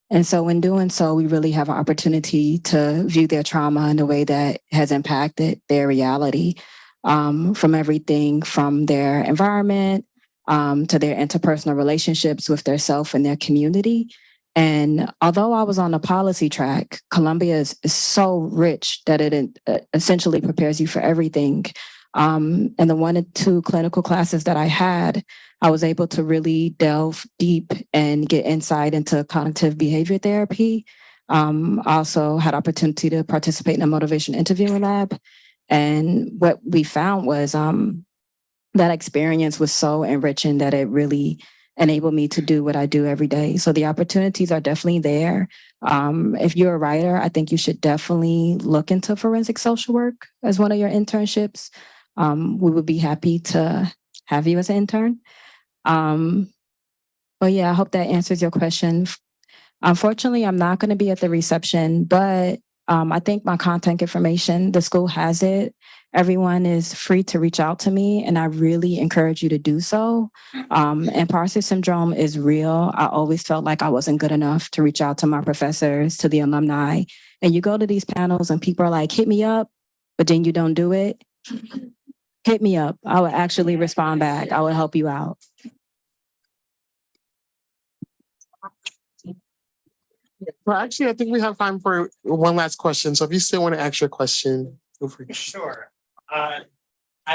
And so in doing so, we really have an opportunity to view their trauma in a way that has impacted their reality, from everything from their environment to their interpersonal relationships with their self and their community. And although I was on the policy track, Columbia is so rich that it essentially prepares you for everything. And the 1 and 2 clinical classes that I had, I was able to really delve deep and get insight into cognitive behavior therapy. I also had opportunity to participate in a motivation interviewing lab. And what we found was that experience was so enriching that it really enabled me to do what I do every day. So the opportunities are definitely there. If you're a writer, I think you should definitely look into forensic social work as one of your internships. We would be happy to have you as an intern. But yeah, I hope that answers your question. Unfortunately, I'm not going to be at the reception, but I think my contact information, the school has it. Everyone is free to reach out to me, and I really encourage you to do so. Imposter syndrome is real. I always felt like I wasn't good enough to reach out to my professors, to the alumni. And you go to these panels and people are like, hit me up, but then you don't do it. Hit me up. I will actually respond back. I will help you out. Well, actually, I think we have time for one last question. So if you still want to ask your question, feel free. Sure. I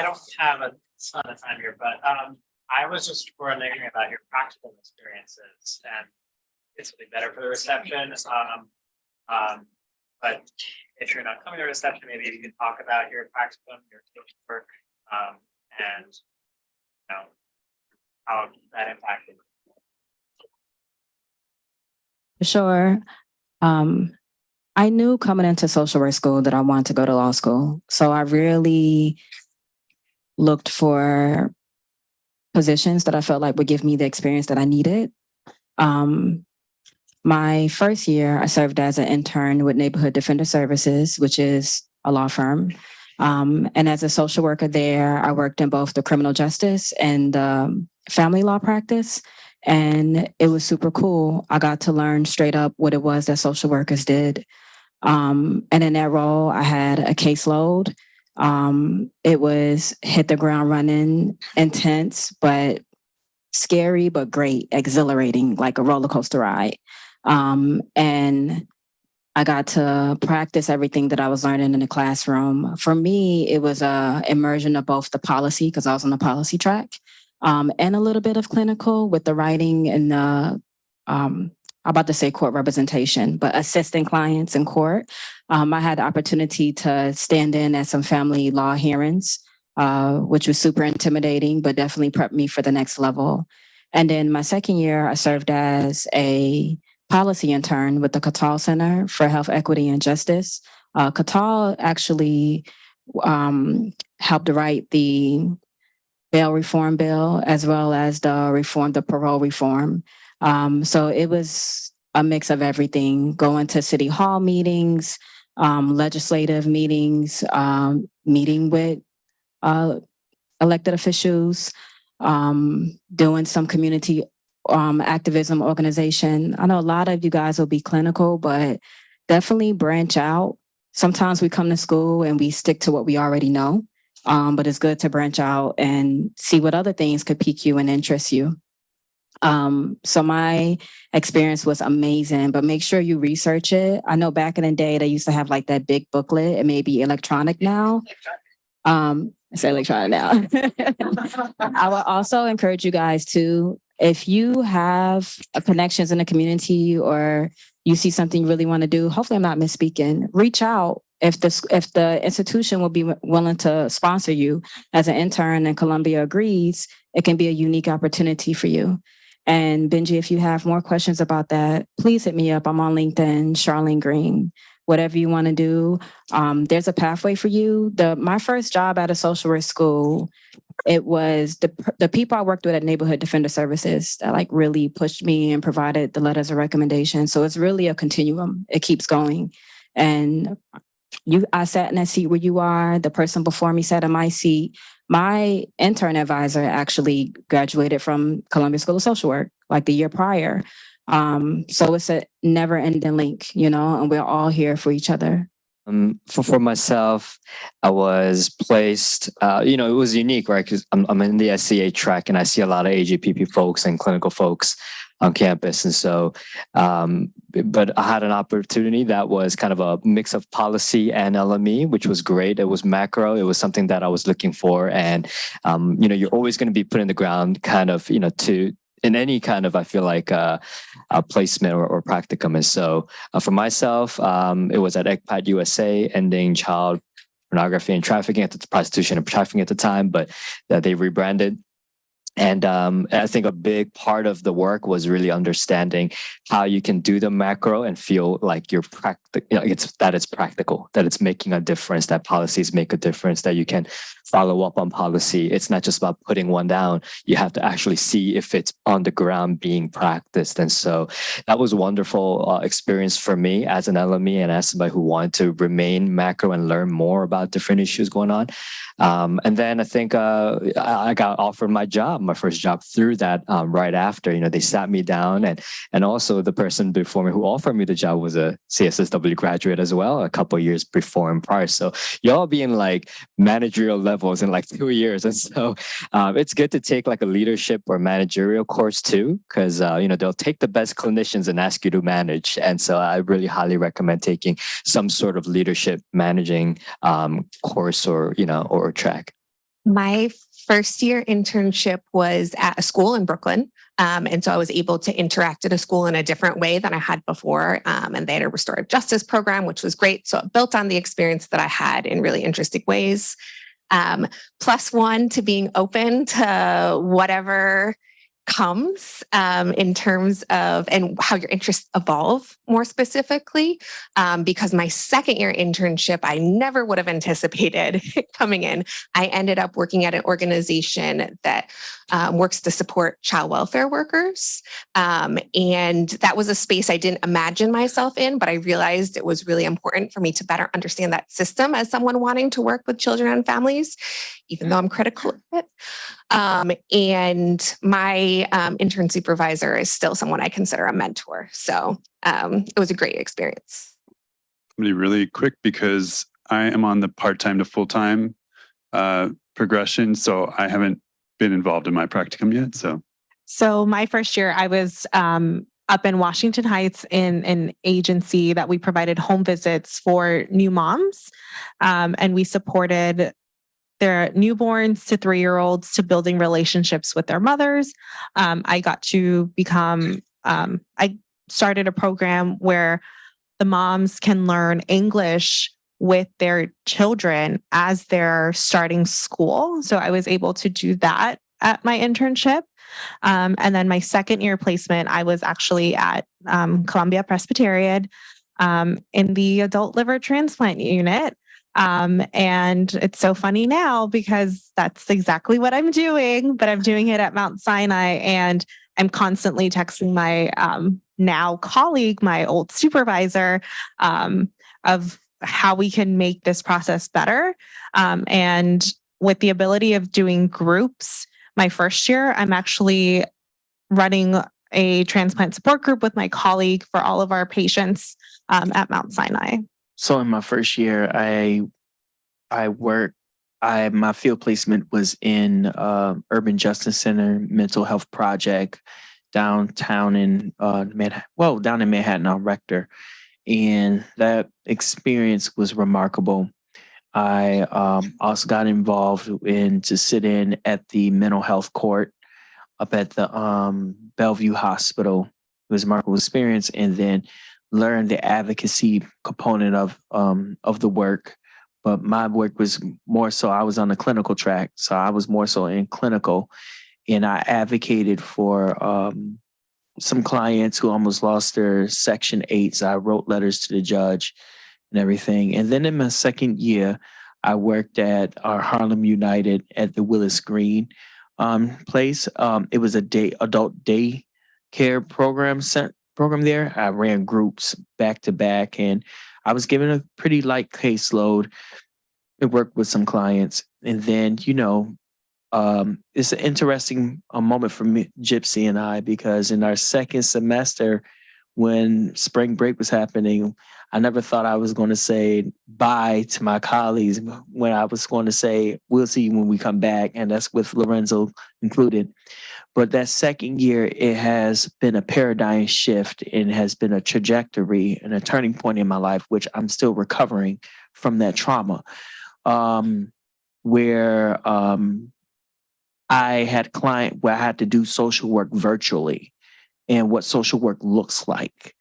don't have a ton of time here, but I was just wondering about your practical experiences, and this will be better for the reception. But if you're not coming to the reception, maybe you can talk about your practicum, your social work, and you know how that impacted. Sure. I knew coming into social work school that I wanted to go to law school. So I really looked for positions that I felt like would give me the experience that I needed. My first year, I served as an intern with Neighborhood Defender Services, which is a law firm. And as a social worker there, I worked in both the criminal justice and family law practice. And it was super cool. I got to learn straight up what it was that social workers did. And in that role, I had a caseload. It was hit the ground running, intense, but scary, but great, exhilarating, like a roller coaster ride. And I got to practice everything that I was learning in the classroom. For me, it was a immersion of both the policy, because I was on the policy track, and a little bit of clinical with the writing and the, I'm about to say court representation, but assisting clients in court. I had the opportunity to stand in at some family law hearings, which was super intimidating, but definitely prepped me for the next level. And then my second year, I served as a policy intern with the Catal Center for Health Equity and Justice. Catal actually helped write the bail reform bill, as well as the parole reform. So it was a mix of everything, going to city hall meetings, legislative meetings, meeting with elected officials, doing some community activism organization. I know a lot of you guys will be clinical, but definitely branch out. Sometimes we come to school and we stick to what we already know. But it's good to branch out and see what other things could pique you and interest you. So my experience was amazing, but make sure you research it. I know back in the day, they used to have like that big booklet. It may be electronic now. It's electronic now. I would also encourage you guys to, if you have connections in the community or you see something you really want to do, hopefully I'm not misspeaking, reach out. If the institution will be willing to sponsor you as an intern and Columbia agrees, it can be a unique opportunity for you. And Benji, if you have more questions about that, please hit me up. I'm on LinkedIn, Charlene Green. Whatever you want to do, there's a pathway for you. My first job at a social work school, it was the people I worked with at Neighborhood Defender Services that like really pushed me and provided the letters of recommendation. So it's really a continuum. It keeps going. And I sat in that seat where you are. The person before me sat in my seat. My intern advisor actually graduated from Columbia School of Social Work like the year prior. So it's a never ending link, and we're all here for each other. For myself, I was placed, it was unique, right? Because I'm in the SCA track and I see a lot of AJPP folks and clinical folks on campus. And so, but I had an opportunity that was kind of a mix of policy and LME, which was great. It was macro. It was something that I was looking for. And, you're always going to be put in the ground kind of, in any kind of, I feel like, a placement or practicum. And so for myself, it was at ECPAT USA, ending child pornography and trafficking at the prostitution and trafficking at the time, but they rebranded. And I think a big part of the work was really understanding how you can do the macro and feel like you're it's practical, that it's making a difference, that policies make a difference, that you can follow up on policy. It's not just about putting one down. You have to actually see if it's on the ground being practiced. And so that was a wonderful experience for me as an alumni and as somebody who wanted to remain macro and learn more about different issues going on. And then I think I got offered my first job through that right after. You know, they sat me down, and also the person before me who offered me the job was a CSSW graduate as well, a couple of years before and prior. So y'all be in like managerial levels in like 2 years, and so it's good to take like a leadership or managerial course too, because you know, they'll take the best clinicians and ask you to manage. And so I really highly recommend taking some sort of leadership managing course or track. My first year internship was at a school in Brooklyn. And so I was able to interact at a school in a different way than I had before. And they had a restorative justice program, which was great. So it built on the experience that I had in really interesting ways. +1 to being open to whatever comes in terms of and how your interests evolve more specifically, because my second year internship, I never would have anticipated coming in. I ended up working at an organization that works to support child welfare workers. And that was a space I didn't imagine myself in, but I realized it was really important for me to better understand that system as someone wanting to work with children and families, even though I'm critical of it. And my intern supervisor is still someone I consider a mentor. So it was a great experience. Really quick, because I am on the part-time to full-time progression, so I haven't been involved in my practicum yet. So my first year, I was up in Washington Heights in an agency that we provided home visits for new moms, and we supported their newborns to 3-year-olds to building relationships with their mothers. I got to become, I started a program where the moms can learn English with their children as they're starting school. So I was able to do that at my internship. And then my second year placement, I was actually at Columbia Presbyterian in the adult liver transplant unit. And it's so funny now because that's exactly what I'm doing, but I'm doing it at Mount Sinai, and I'm constantly texting my now colleague, my old supervisor, of how we can make this process better. And with the ability of doing groups, my first year, I'm actually running a transplant support group with my colleague for all of our patients at Mount Sinai. So in my first year, my field placement was in Urban Justice Center Mental Health Project downtown in down in Manhattan on Rector. And that experience was remarkable. I also got involved to sit in at the mental health court up at the Bellevue Hospital. It was a remarkable experience, and then learned the advocacy component of the work. But my work was more so, I was on the clinical track. So I was more so in clinical, and I advocated for some clients who almost lost their Section 8. So I wrote letters to the judge and everything. And then in my second year, I worked at our Harlem United at the Willis Green place. It was adult day care program there. I ran groups back to back, and I was given a pretty light caseload. I worked with some clients, and then, it's an interesting moment for me, Gypsy and I, because in our second semester, when spring break was happening, I never thought I was going to say bye to my colleagues, when I was going to say, we'll see you when we come back. And that's with Lorenzo included. But that second year, it has been a paradigm shift and has been a trajectory and a turning point in my life, which I'm still recovering from that trauma, where I had a client where I had to do social work virtually and what social work looks like.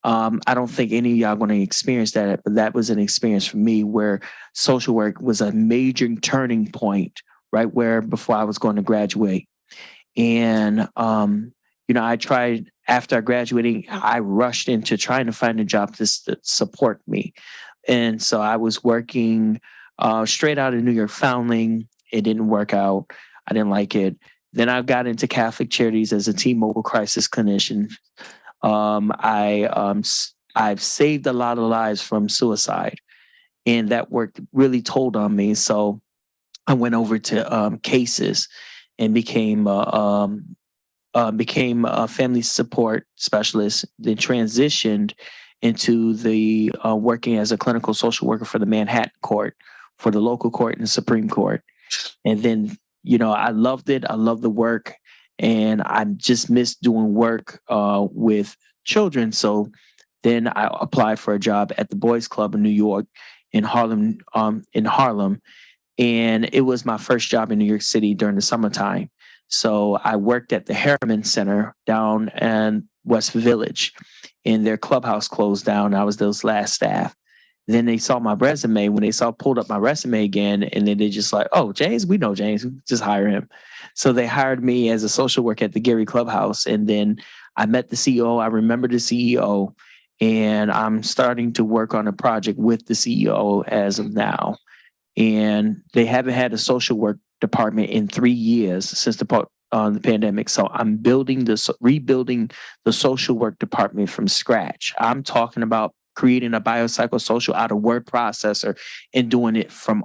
I don't think any of y'all going to experience that, but that was an experience for me where social work was a major turning point, right where before I was going to graduate. And, I tried after graduating, I rushed into trying to find a job to support me. And so I was working straight out of New York Foundling. It didn't work out. I didn't like it. Then I got into Catholic Charities as a T-Mobile crisis clinician. I've saved a lot of lives from suicide, and that work really told on me. So I went over to cases and became a family support specialist. Then transitioned into the working as a clinical social worker for the Manhattan Court, for the local court and the Supreme Court. And then, I loved it. I loved the work, and I just missed doing work with children. So then I applied for a job at the Boys Club in New York, in Harlem, and it was my first job in New York City during the summertime. So I worked at the Harriman Center down in West Village, and their clubhouse closed down. I was those last staff. Then they saw my resume. When they pulled up my resume again, and then they just like, oh, James, we know James, just hire him. So they hired me as a social worker at the Gary Clubhouse. And then I met the CEO. I remember the CEO, and I'm starting to work on a project with the CEO as of now. And they haven't had a social work department in 3 years since the pandemic. So I'm rebuilding the social work department from scratch. I'm talking about creating a biopsychosocial out of word processor and doing it from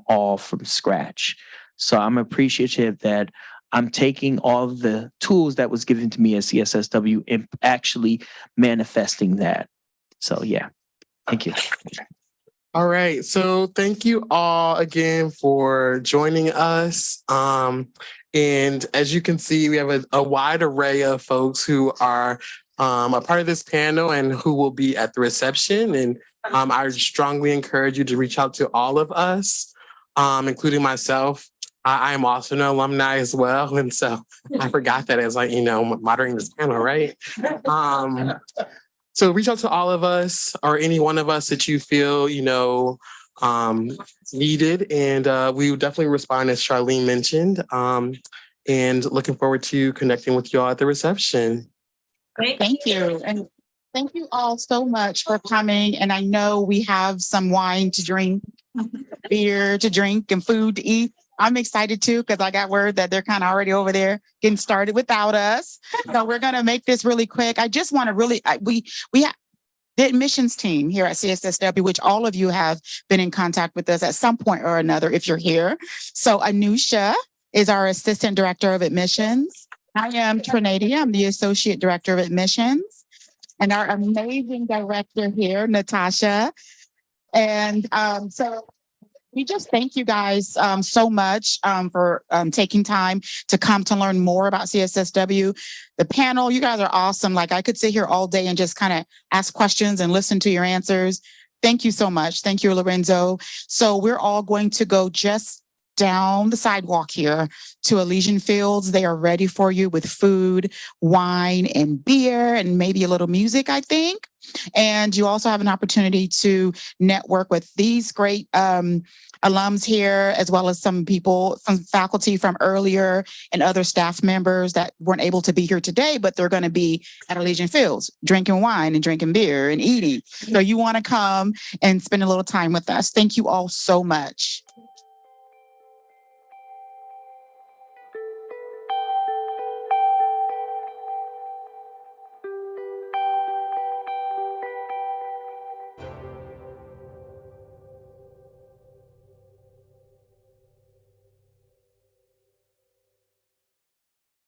scratch. So I'm appreciative that I'm taking all of the tools that was given to me at CSSW and actually manifesting that. So yeah, thank you. All right. So thank you all again for joining us. And as you can see, we have a wide array of folks who are a part of this panel and who will be at the reception. And I strongly encourage you to reach out to all of us, including myself. I am also an alumni as well. And so I forgot that as moderating this panel, right? So reach out to all of us or any one of us that you feel, needed. And we will definitely respond as Charlene mentioned. And looking forward to connecting with you all at the reception. Great. Thank you. And thank you all so much for coming. And I know we have some wine to drink, beer to drink, and food to eat. I'm excited too, because I got word that they're kind of already over there getting started without us. So we're going to make this really quick. I just want to we have the admissions team here at CSSW, which all of you have been in contact with us at some point or another if you're here. So Anusha is our Assistant Director of Admissions. I am Trinadia. I'm the Associate Director of Admissions. And our amazing director here, Natasha. And so we just thank you guys so much for taking time to come to learn more about CSSW. The panel, you guys are awesome. Like I could sit here all day and just kind of ask questions and listen to your answers. Thank you so much. Thank you, Lorenzo. So we're all going to go just down the sidewalk here to Elysian Fields. They are ready for you with food, wine, and beer, and maybe a little music, I think. And you also have an opportunity to network with these great alums here, as well as some faculty from earlier and other staff members that weren't able to be here today, but they're going to be at Elysian Fields, drinking wine and drinking beer and eating. So you want to come and spend a little time with us. Thank you all so much.